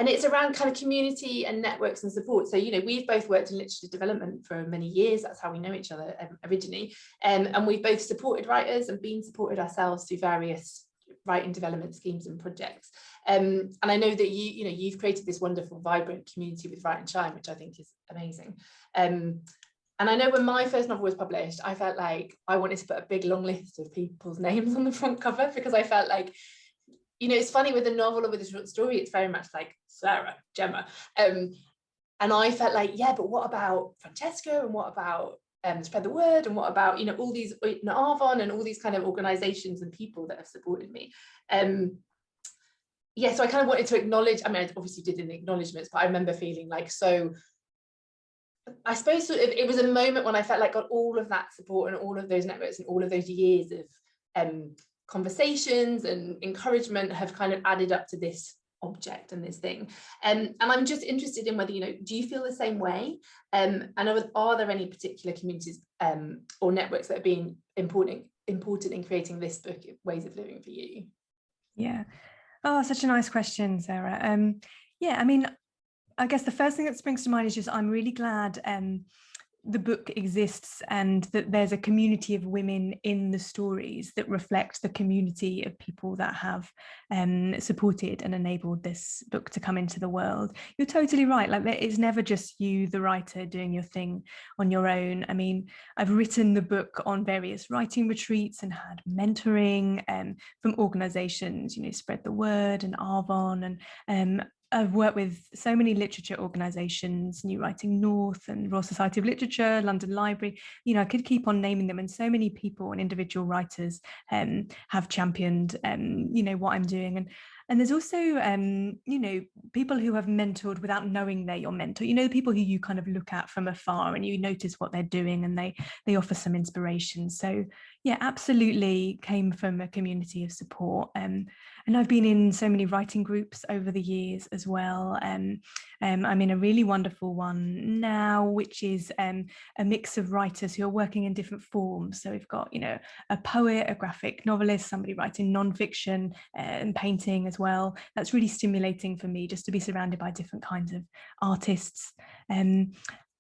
it's around kind of community and networks and support. So, you know, we've both worked in literature development for many years. That's how we know each other originally. And we've both supported writers and been supported ourselves through various writing development schemes and projects. And I know that you've created this wonderful, vibrant community with Write and Shine, which I think is amazing. And I know when my first novel was published, I felt like I wanted to put a big long list of people's names on the front cover, because I felt like, you know, it's funny with a novel or with a short story, it's very much like Sarah, Gemma. And I felt like, yeah, but what about Francesca? And what about Spread the Word? And what about, you know, all these, Avon and all these kind of organizations and people that have supported me. Yeah, so I kind of wanted to acknowledge, I mean, I obviously did in the acknowledgements, but I remember feeling like, so I suppose sort of, it was a moment when I felt like got all of that support and all of those networks and all of those years of conversations and encouragement have kind of added up to this object and this thing. And I'm just interested in whether, you know, do you feel the same way? And are there any particular communities or networks that have been important in creating this book, Ways of Living, for you? Yeah. Oh, such a nice question, Sarah. Yeah, I mean, I guess the first thing that springs to mind is just I'm really glad the book exists and that there's a community of women in the stories that reflect the community of people that have supported and enabled this book to come into the world. You're totally right. Like, it's never just you, the writer, doing your thing on your own. I mean, I've written the book on various writing retreats and had mentoring from organizations, you know, Spread the Word and Avon, and I've worked with so many literature organisations, New Writing North and Royal Society of Literature, London Library. You know, I could keep on naming them, and so many people and individual writers have championed, you know, what I'm doing. And there's also, you know, people who have mentored without knowing they're your mentor. You know, the people who you kind of look at from afar and you notice what they're doing and they offer some inspiration. So yeah, absolutely came from a community of support. And I've been in so many writing groups over the years as well. I'm in a really wonderful one now, which is a mix of writers who are working in different forms. So we've got, you know, a poet, a graphic novelist, somebody writing nonfiction and painting as well. That's really stimulating for me, just to be surrounded by different kinds of artists.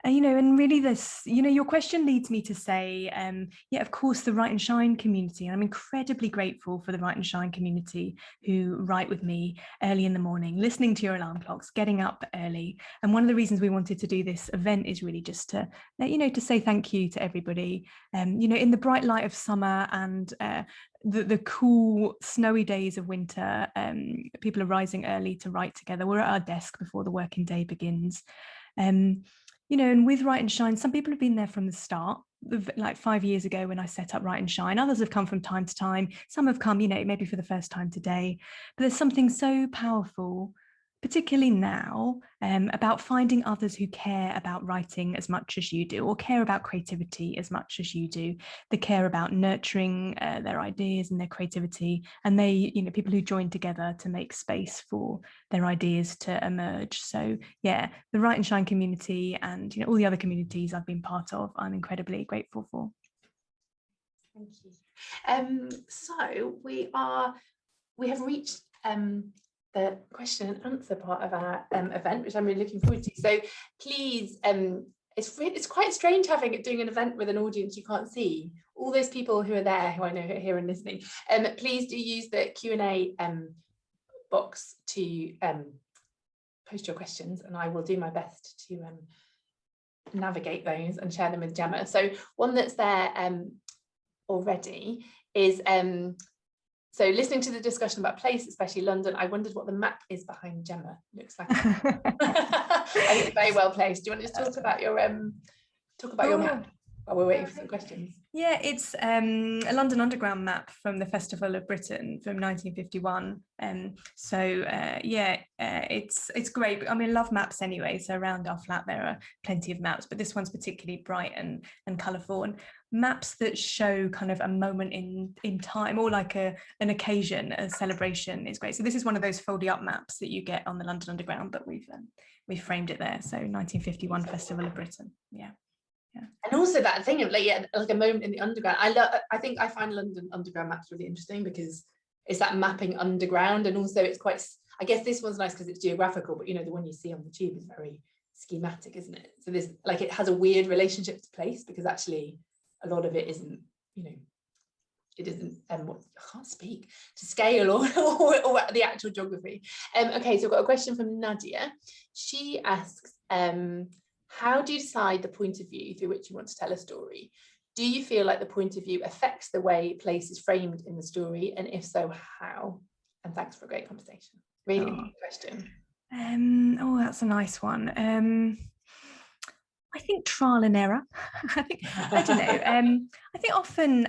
You know, and really this, you know, your question leads me to say, yeah, of course, the Write and Shine community. And I'm incredibly grateful for the Write and Shine community who write with me early in the morning, listening to your alarm clocks, getting up early. And one of the reasons we wanted to do this event is really just to, you know, to say thank you to everybody. You know, in the bright light of summer and the cool snowy days of winter, people are rising early to write together. We're at our desk before the working day begins. You know, and with Write and Shine, some people have been there from the start, like 5 years ago when I set up Write and Shine. Others have come from time to time. Some have come, you know, maybe for the first time today. But there's something so powerful, particularly now, about finding others who care about writing as much as you do, or care about creativity as much as you do. They care about nurturing their ideas and their creativity, and they, you know, people who join together to make space for their ideas to emerge. So yeah, the Write and Shine community and, you know, all the other communities I've been part of, I'm incredibly grateful for. Thank you. So we have reached the question and answer part of our event, which I'm really looking forward to. So please, it's quite strange doing an event with an audience you can't see. All those people who are there, who I know are here and listening, please do use the Q&A box to post your questions, and I will do my best to navigate those and share them with Gemma. So one that's there already is so listening to the discussion about place, especially London, I wondered what the map is behind Gemma. Looks like I think it's very well placed. Do you want to just talk about your map while we're waiting for some questions? Yeah, it's a London Underground map from the Festival of Britain from 1951. It's great. I mean, I love maps anyway. So around our flat there are plenty of maps, but this one's particularly bright and colourful. And maps that show kind of a moment in time, or like an occasion, a celebration, is great. So this is one of those foldy up maps that you get on the London Underground, but we've framed it there. So 1951 Festival of Britain. Yeah. And also that thing of like a moment in the underground. I think I find London Underground maps really interesting because it's that mapping underground, and also it's quite, I guess this one's nice because it's geographical, but you know, the one you see on the tube is very schematic, isn't it? So this, like, it has a weird relationship to place because actually a lot of it isn't, you know, it isn't I can't speak to scale or the actual geography. Okay, so I've got a question from Nadia. She asks, how do you decide the point of view through which you want to tell a story? Do you feel like the point of view affects the way place is framed in the story? And if so, how? And thanks for a great conversation. Really good question. That's a nice one. I think trial and error. I don't know. I think often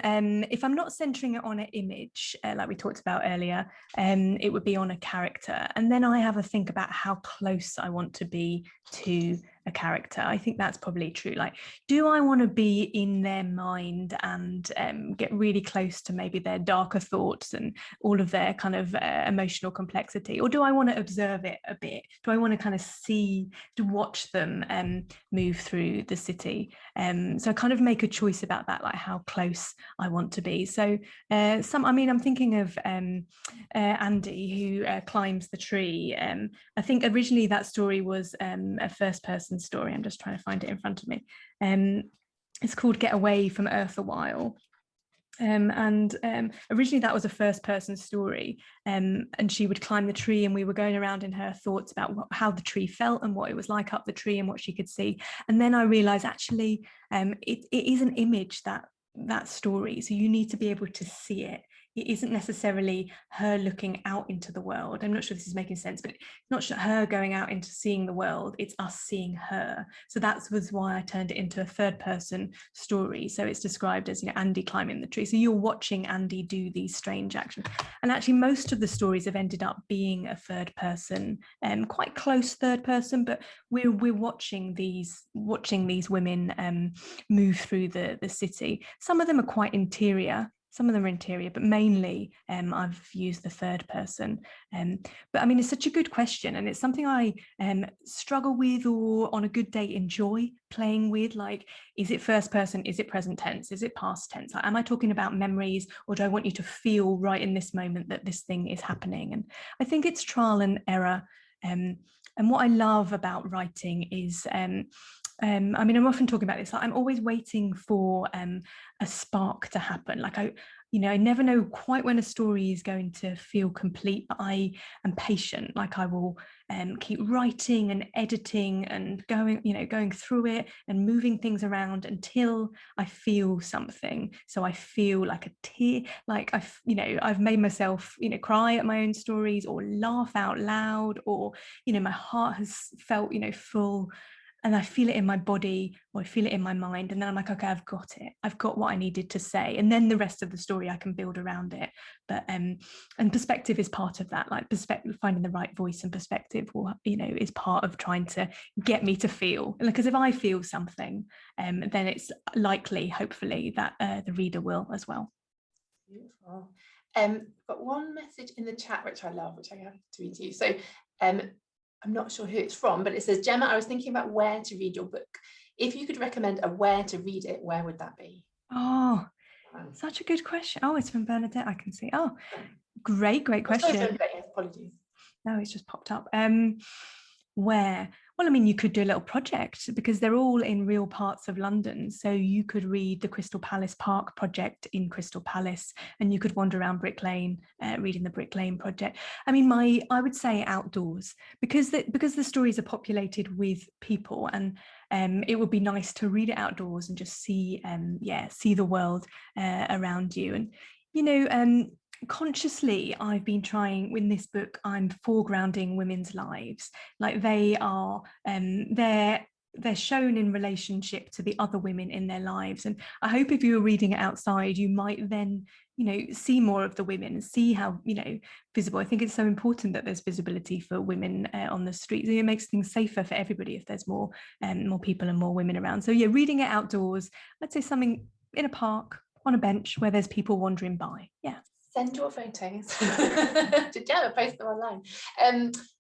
if I'm not centering it on an image, like we talked about earlier, it would be on a character. And then I have a think about how close I want to be to a character. I think that's probably true. Like, do I want to be in their mind and get really close to maybe their darker thoughts and all of their kind of emotional complexity? Or do I want to observe it a bit? Do I want to kind of watch them move through the city? So I kind of make a choice about that, like how close I want to be. So I'm thinking of Andy, who climbs the tree. I think originally that story was a first person story. I'm just trying to find it in front of me. It's called Get Away from Earth a While. Originally that was a first person story, and she would climb the tree, and we were going around in her thoughts about how the tree felt and what it was like up the tree and what she could see. And then I realized actually it is an image, that story, so you need to be able to see it it isn't necessarily her looking out into the world. I'm not sure if this is making sense, but it's not her going out into seeing the world, it's us seeing her. So that was why I turned it into a third person story. So it's described as, Andy climbing the tree. So you're watching Andy do these strange actions. And actually most of the stories have ended up being a third person, quite close third person, but we're watching these women move through the city. Some of them are quite interior, but mainly I've used the third person. But I mean, it's such a good question, and it's something I struggle with, or on a good day enjoy playing with. Like, is it first person? Is it present tense? Is it past tense? Like, am I talking about memories, or do I want you to feel right in this moment that this thing is happening? And I think it's trial and error. And what I love about writing is, I mean, I'm often talking about this, like I'm always waiting for a spark to happen. Like I never know quite when a story is going to feel complete, but I am patient. Like I will keep writing and editing and going through it and moving things around until I feel something. So I feel like a tear, like I've made myself, cry at my own stories, or laugh out loud, or, my heart has felt, full, and I feel it in my body, or I feel it in my mind, and then I'm like, okay, I've got it. I've got what I needed to say, and then the rest of the story I can build around it. But and perspective is part of that. Like perspective, finding the right voice and perspective, is part of trying to get me to feel. Because if I feel something, then it's likely, hopefully, that the reader will as well. Beautiful. Got one message in the chat which I love, which I have to read to you. So I'm not sure who it's from, but it says, Gemma, I was thinking about where to read your book. If you could recommend a where to read it, where would that be? Oh, such a good question. Oh, it's from Bernadette, I can see. Oh, great question. Sorry, apologies. No, it's just popped up. Where? Well, I mean, you could do a little project, because they're all in real parts of London. So you could read the Crystal Palace Park project in Crystal Palace, and you could wander around Brick Lane, reading the Brick Lane project. I mean, I would say outdoors, because the stories are populated with people, and it would be nice to read it outdoors and just see the world around you. And consciously, I've been trying, in this book, I'm foregrounding women's lives. Like they are, they're shown in relationship to the other women in their lives. And I hope if you were reading it outside, you might then, see more of the women and see how, visible. I think it's so important that there's visibility for women on the streets. It makes things safer for everybody if there's more people and more women around. So yeah, reading it outdoors, I'd say something in a park, on a bench where there's people wandering by. Yeah. Send your photos to Gemma, post them online.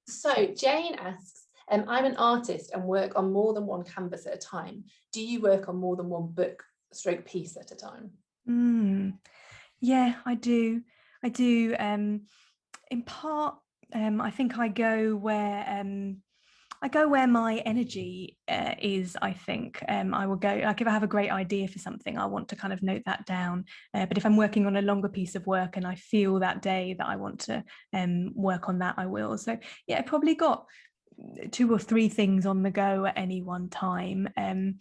So Jane asks, I'm an artist and work on more than one canvas at a time. Do you work on more than one book / piece at a time? Yeah, I do. In part, I think I go where my energy is. I think I will go, like if I have a great idea for something, I want to kind of note that down. But if I'm working on a longer piece of work and I feel that day that I want to work on that, I will. So yeah, I probably got 2 or 3 things on the go at any one time. I'm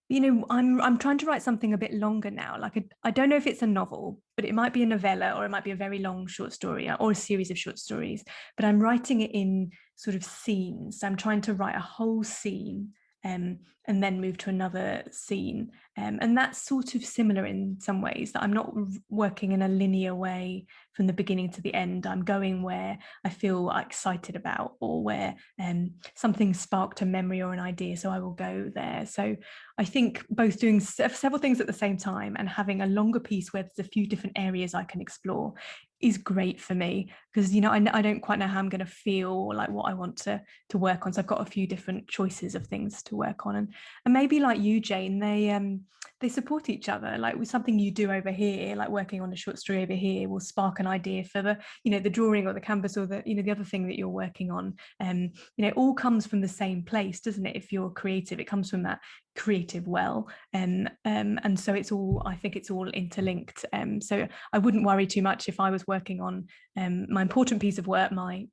trying to write something a bit longer now. Like I don't know if it's a novel, but it might be a novella, or it might be a very long short story, or a series of short stories. But I'm writing it in sort of scenes. So I'm trying to write a whole scene and then move to another scene. And that's sort of similar in some ways, that I'm not working in a linear way from the beginning to the end. I'm going where I feel excited about, or where something sparked a memory or an idea, so I will go there. So I think both doing several things at the same time and having a longer piece where there's a few different areas I can explore is great for me, because I don't quite know how I'm going to feel, or like what I want to work on. So I've got a few different choices of things to work on, and maybe like you, Jane, they support each other. Like with something you do over here, like working on a short story over here, will spark an idea for the drawing or the canvas, or the other thing that you're working on. It all comes from the same place, doesn't it? If you're creative, it comes from that creative well, and so I think it's all interlinked. So I wouldn't worry too much if I was working on my important piece of work, my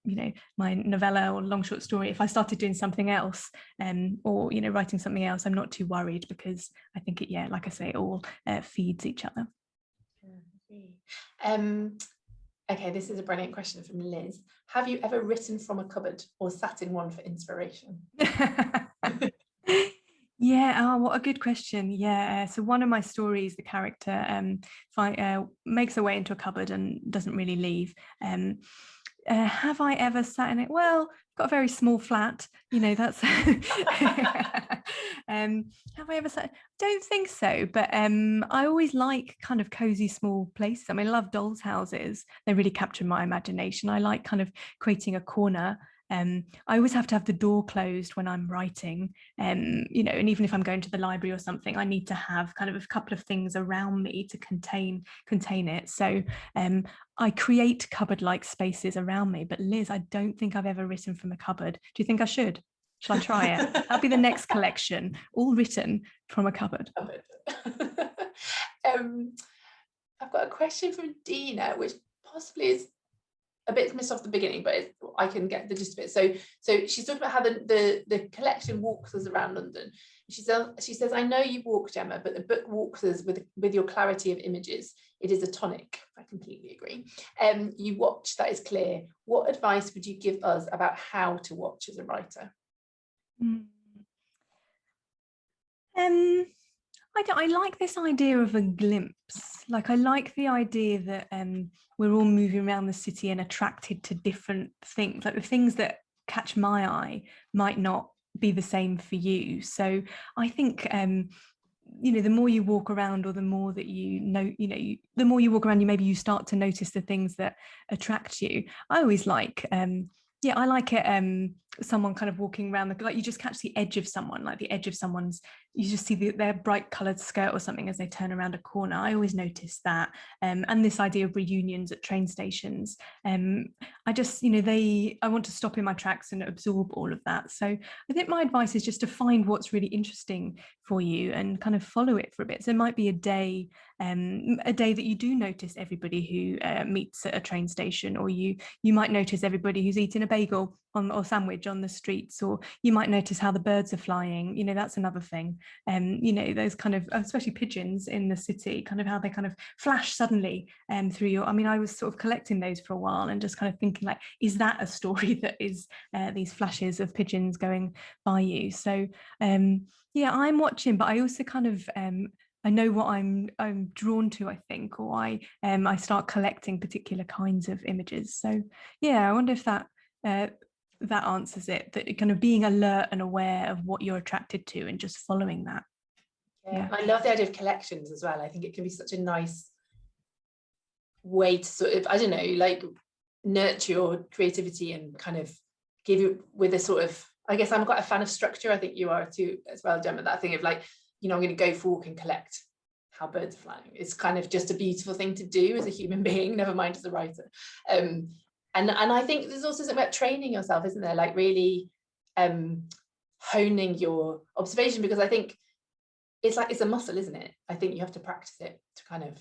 novella or long short story. If I started doing something else, or writing something else, I'm not too worried, because I think like I say, it all feeds each other. Okay, this is a brilliant question from Liz. Have you ever written from a cupboard or sat in one for inspiration? Yeah, oh, what a good question. Yeah, so one of my stories, the character makes her way into a cupboard and doesn't really leave. Have I ever sat in it? Well, I've got a very small flat, that's have I ever sat? Don't think so, but I always like kind of cozy small places. I mean, I love dolls' houses. They really capture my imagination. I like kind of creating a corner. I always have to have the door closed when I'm writing, and even if I'm going to the library or something, I need to have kind of a couple of things around me to contain it. So I create cupboard-like spaces around me. But Liz, I don't think I've ever written from a cupboard. Do you think I should? Shall I try it? That'll be the next collection, all written from a cupboard. I've got a question from Dina, which possibly is a bit missed off the beginning, but I can get the gist of it. So she's talking about how the collection walks us around London. She says, I know you walk, Gemma, but the book walks us with your clarity of images. It is a tonic. I completely agree. You watch, that is clear. What advice would you give us about how to watch as a writer? I like this idea of a glimpse. Like, I like the idea that we're all moving around the city and attracted to different things. Like, the things that catch my eye might not be the same for you. So I think the more you walk around, or the more that the more you walk around, maybe you start to notice the things that attract you. I always like I like it. Someone kind of walking around, like, you just catch the edge of someone, like the edge of someone's, you just see their bright coloured skirt or something as they turn around a corner. I always notice that. And this idea of reunions at train stations. I just, I want to stop in my tracks and absorb all of that. So I think my advice is just to find what's really interesting for you and kind of follow it for a bit. So it might be a day that you do notice everybody who meets at a train station, or you might notice everybody who's eating a bagel or sandwich on the streets, or you might notice how the birds are flying. That's another thing. Those kind of, especially pigeons in the city, kind of how they kind of flash suddenly through your, I was sort of collecting those for a while and just kind of thinking, like, is that a story that is these flashes of pigeons going by you? So I'm watching, but I also kind of I know what I'm drawn to, I think, or I start collecting particular kinds of images. So I wonder if that answers it, that kind of being alert and aware of what you're attracted to and just following that. Yeah, I love the idea of collections as well. I think it can be such a nice way to sort of, I don't know, like, nurture your creativity and kind of give you with a sort of, I guess I'm quite a fan of structure. I think you are too as well, Gemma, that thing of, like, I'm going to go for a walk and collect how birds are flying. It's kind of just a beautiful thing to do as a human being, never mind as a writer. And I think there's also something about training yourself, isn't there? Like, really honing your observation, because I think it's a muscle, isn't it? I think you have to practice it to kind of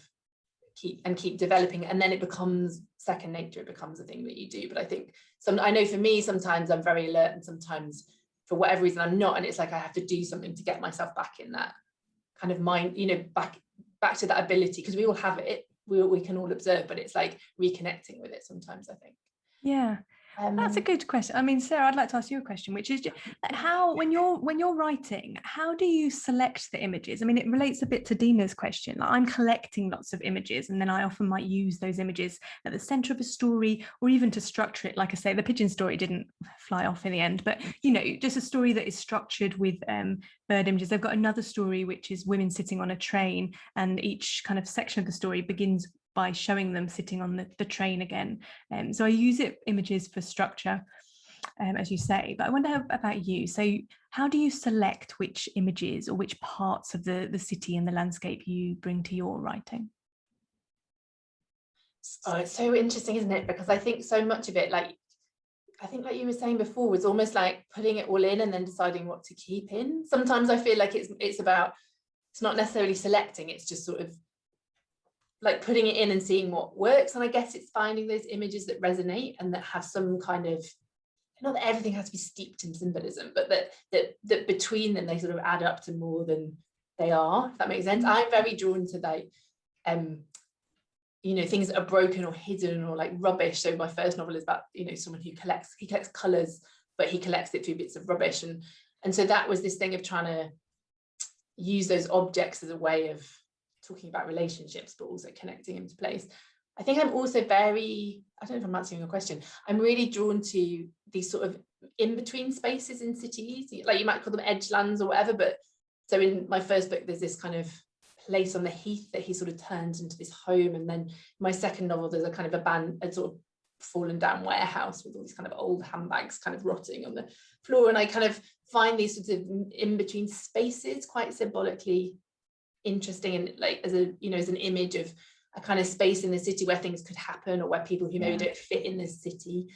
keep developing, and then it becomes second nature. It becomes a thing that you do. But I think I know for me, sometimes I'm very alert, and sometimes for whatever reason I'm not, and it's like I have to do something to get myself back in that kind of mind, back to that ability, because we all have it, we can all observe, but it's like reconnecting with it sometimes, I think. That's a good question. Sarah, I'd like to ask you a question, which is how, when you're writing, how do you select the images? It relates a bit to Dina's question. Like, I'm collecting lots of images, and then I often might use those images at the center of a story, or even to structure it. Like I say, the pigeon story didn't fly off in the end, but just a story that is structured with bird images. They've got another story which is women sitting on a train, and each kind of section of the story begins by showing them sitting on the train again. So I use images for structure, as you say, but I wonder about you. So how do you select which images or which parts of the city and the landscape you bring to your writing? Oh, it's so interesting, isn't it? Because I think so much of it, like you were saying before, was almost like putting it all in and then deciding what to keep in. Sometimes I feel like it's not necessarily selecting, it's just sort of like putting it in and seeing what works. And I guess it's finding those images that resonate and that have some kind of, not that everything has to be steeped in symbolism, but that between them they sort of add up to more than they are, if that makes sense. I'm very drawn to, like, things that are broken or hidden or like rubbish. So my first novel is about, someone who collects colours, but he collects it through bits of rubbish. And so that was this thing of trying to use those objects as a way of talking about relationships, but also connecting them to place. I think I'm also I don't know if I'm answering your question, I'm really drawn to these sort of in-between spaces in cities, like you might call them edgelands or whatever. But so in my first book, there's this kind of place on the heath that he sort of turns into this home. And then my second novel, there's a kind of a sort of fallen down warehouse with all these kind of old handbags kind of rotting on the floor. And I kind of find these sorts of in-between spaces quite symbolically interesting, and like as an image of a kind of space in the city where things could happen, or where people who maybe don't fit in this city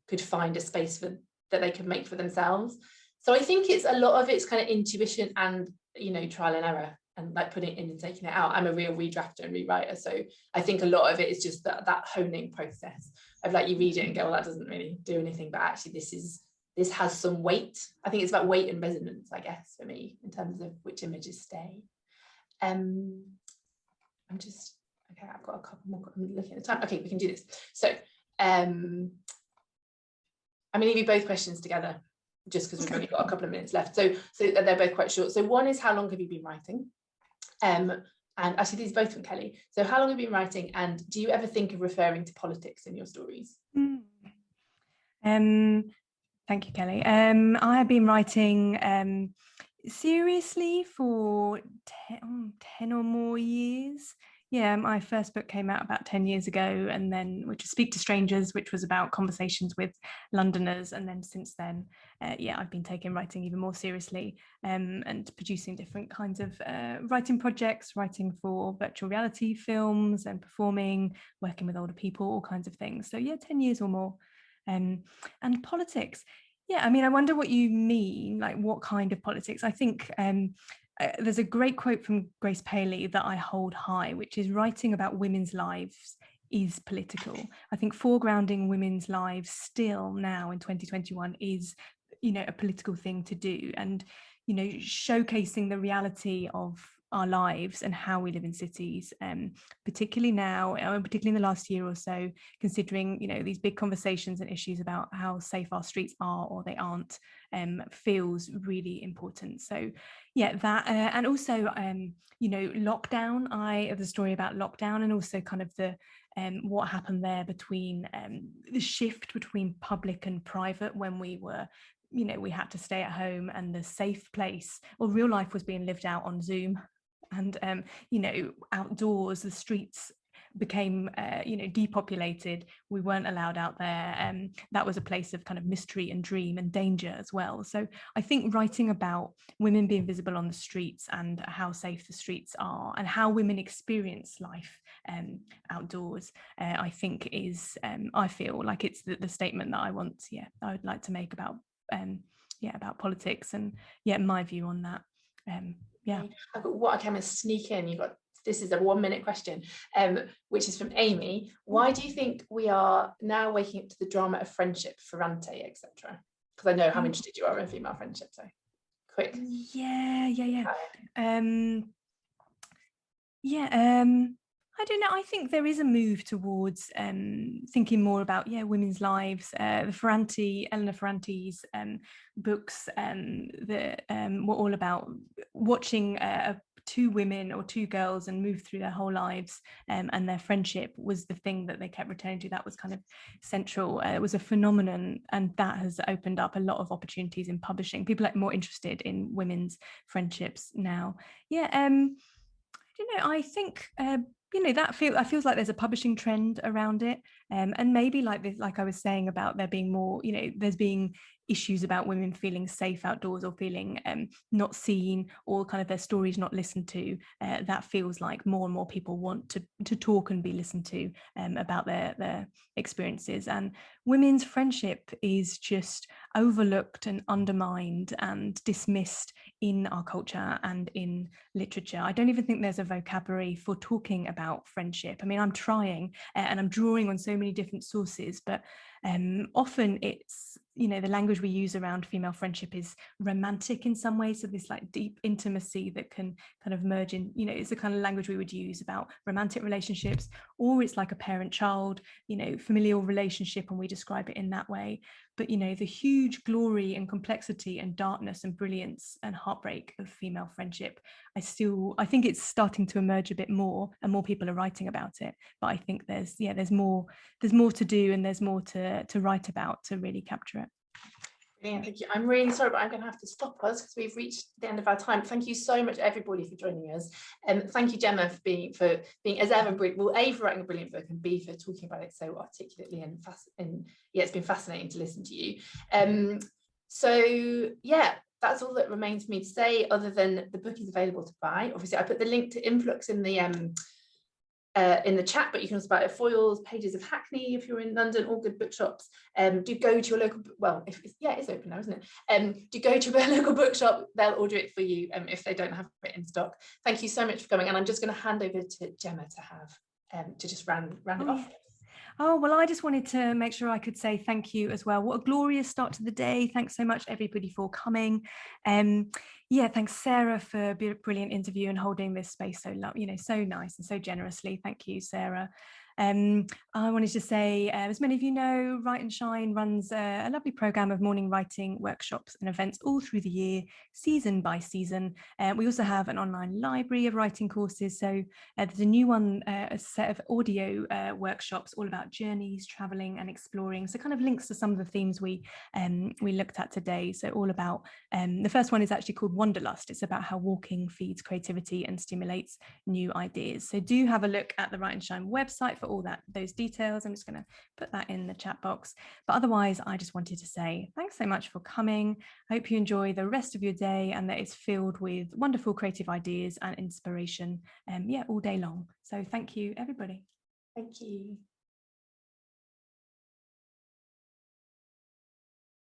could find a space that they could make for themselves. So I think it's a lot of it's kind of intuition and trial and error, and like putting it in and taking it out. I'm a real redrafter and rewriter, so I think a lot of it is just that honing process of like you read it and go, well, that doesn't really do anything, but actually this has some weight. I think it's about weight and resonance, I guess, for me, in terms of which images stay. Okay, I've got a couple more. I'm looking at the time. Okay, we can do this. So I'm going to leave you both questions together, just because we've only got a couple of minutes left. So they're both quite short. So one is, how long have you been writing? And actually, these are both from Kelly. So how long have you been writing, and do you ever think of referring to politics in your stories? Thank you, Kelly. I have been writing seriously for 10 or more years. Yeah, my first book came out about 10 years ago, and then which is Speak to Strangers, which was about conversations with Londoners. And then since then, I've been taking writing even more seriously, and producing different kinds of writing projects, writing for virtual reality films and performing, working with older people, all kinds of things. So 10 years or more. And politics. Yeah, I mean, I wonder what you mean, like what kind of politics. I think there's a great quote from Grace Paley that I hold high, which is, writing about women's lives is political. I think foregrounding women's lives still now in 2021 is, a political thing to do, and, showcasing the reality of our lives and how we live in cities, particularly now, particularly in the last year or so, considering these big conversations and issues about how safe our streets are or they aren't, feels really important. So that and also lockdown. I have a story about lockdown, and also kind of the what happened there between the shift between public and private when we were we had to stay at home, and the safe place, or real life, was being lived out on Zoom. And outdoors, the streets became depopulated. We weren't allowed out there. That was a place of kind of mystery and dream and danger as well. So I think writing about women being visible on the streets and how safe the streets are, and how women experience life outdoors, I think is I feel like it's the statement that I would like to make about about politics, and my view on that. I've got what I can sneak in. This is a 1-minute question, which is from Amy. Why do you think we are now waking up to the drama of friendship, Ferrante, etc.? Because I know how interested you are in female friendship. So quick. I don't know. I think there is a move towards thinking more about women's lives. The Eleanor Ferrante's books that were all about watching two women or two girls and move through their whole lives, and their friendship was the thing that they kept returning to. That was kind of central. It was a phenomenon, and that has opened up a lot of opportunities in publishing. People are more interested in women's friendships now. I think that feels like there's a publishing trend around it, and maybe like I was saying about there being more, there's being issues about women feeling safe outdoors, or feeling not seen, or kind of their stories not listened to. That feels like more and more people want to talk and be listened to about their experiences. And women's friendship is just overlooked and undermined and dismissed in our culture and in literature. I don't even think there's a vocabulary for talking about friendship. I mean, I'm trying and I'm drawing on so many different sources, but Often it's, you know, the language we use around female friendship is romantic in some ways, so this like deep intimacy that can kind of merge in, you know, it's the kind of language we would use about romantic relationships, or it's like a parent-child, you know, familial relationship, and we describe it in that way. But, you know, the huge glory and complexity and darkness and brilliance and heartbreak of female friendship, I think it's starting to emerge a bit more, and more people are writing about it. But I think there's more to do, and there's more to write about to really capture it. Brilliant, thank you. I'm really sorry, but I'm going to have to stop us because we've reached the end of our time. Thank you so much, everybody, for joining us. And thank you, Gemma, for being as ever brilliant. Well, A, for writing a brilliant book, and B, for talking about it so articulately and yeah, it's been fascinating to listen to you. So yeah, that's all that remains for me to say, other than the book is available to buy. Obviously, I put the link to Influx in the chat, but you can also buy it at Foyles, Pages of Hackney if you're in London, all good bookshops. Do go to your local, well, it's open now, isn't it? Do go to a local bookshop, they'll order it for you if they don't have it in stock. Thank you so much for coming, and I'm just going to hand over to Gemma to have to just round it off. Oh, well, I just wanted to make sure I could say thank you as well. What a glorious start to the day. Thanks so much, everybody, for coming. Yeah, thanks, Sarah, for a brilliant interview and holding this space so nice and so generously. Thank you, Sarah. I wanted to say, as many of you know, Write and Shine runs a lovely programme of morning writing workshops and events all through the year, season by season. We also have an online library of writing courses. So there's a new one, a set of audio workshops all about journeys, travelling and exploring. So kind of links to some of the themes we looked at today. So all about, the first one is actually called Wanderlust. It's about how walking feeds creativity and stimulates new ideas. So do have a look at the Write and Shine website for all those details. I'm just going to put that in the chat box. But otherwise, I just wanted to say thanks so much for coming. I hope you enjoy the rest of your day and that it's filled with wonderful creative ideas and inspiration, all day long. So thank you, everybody. Thank you.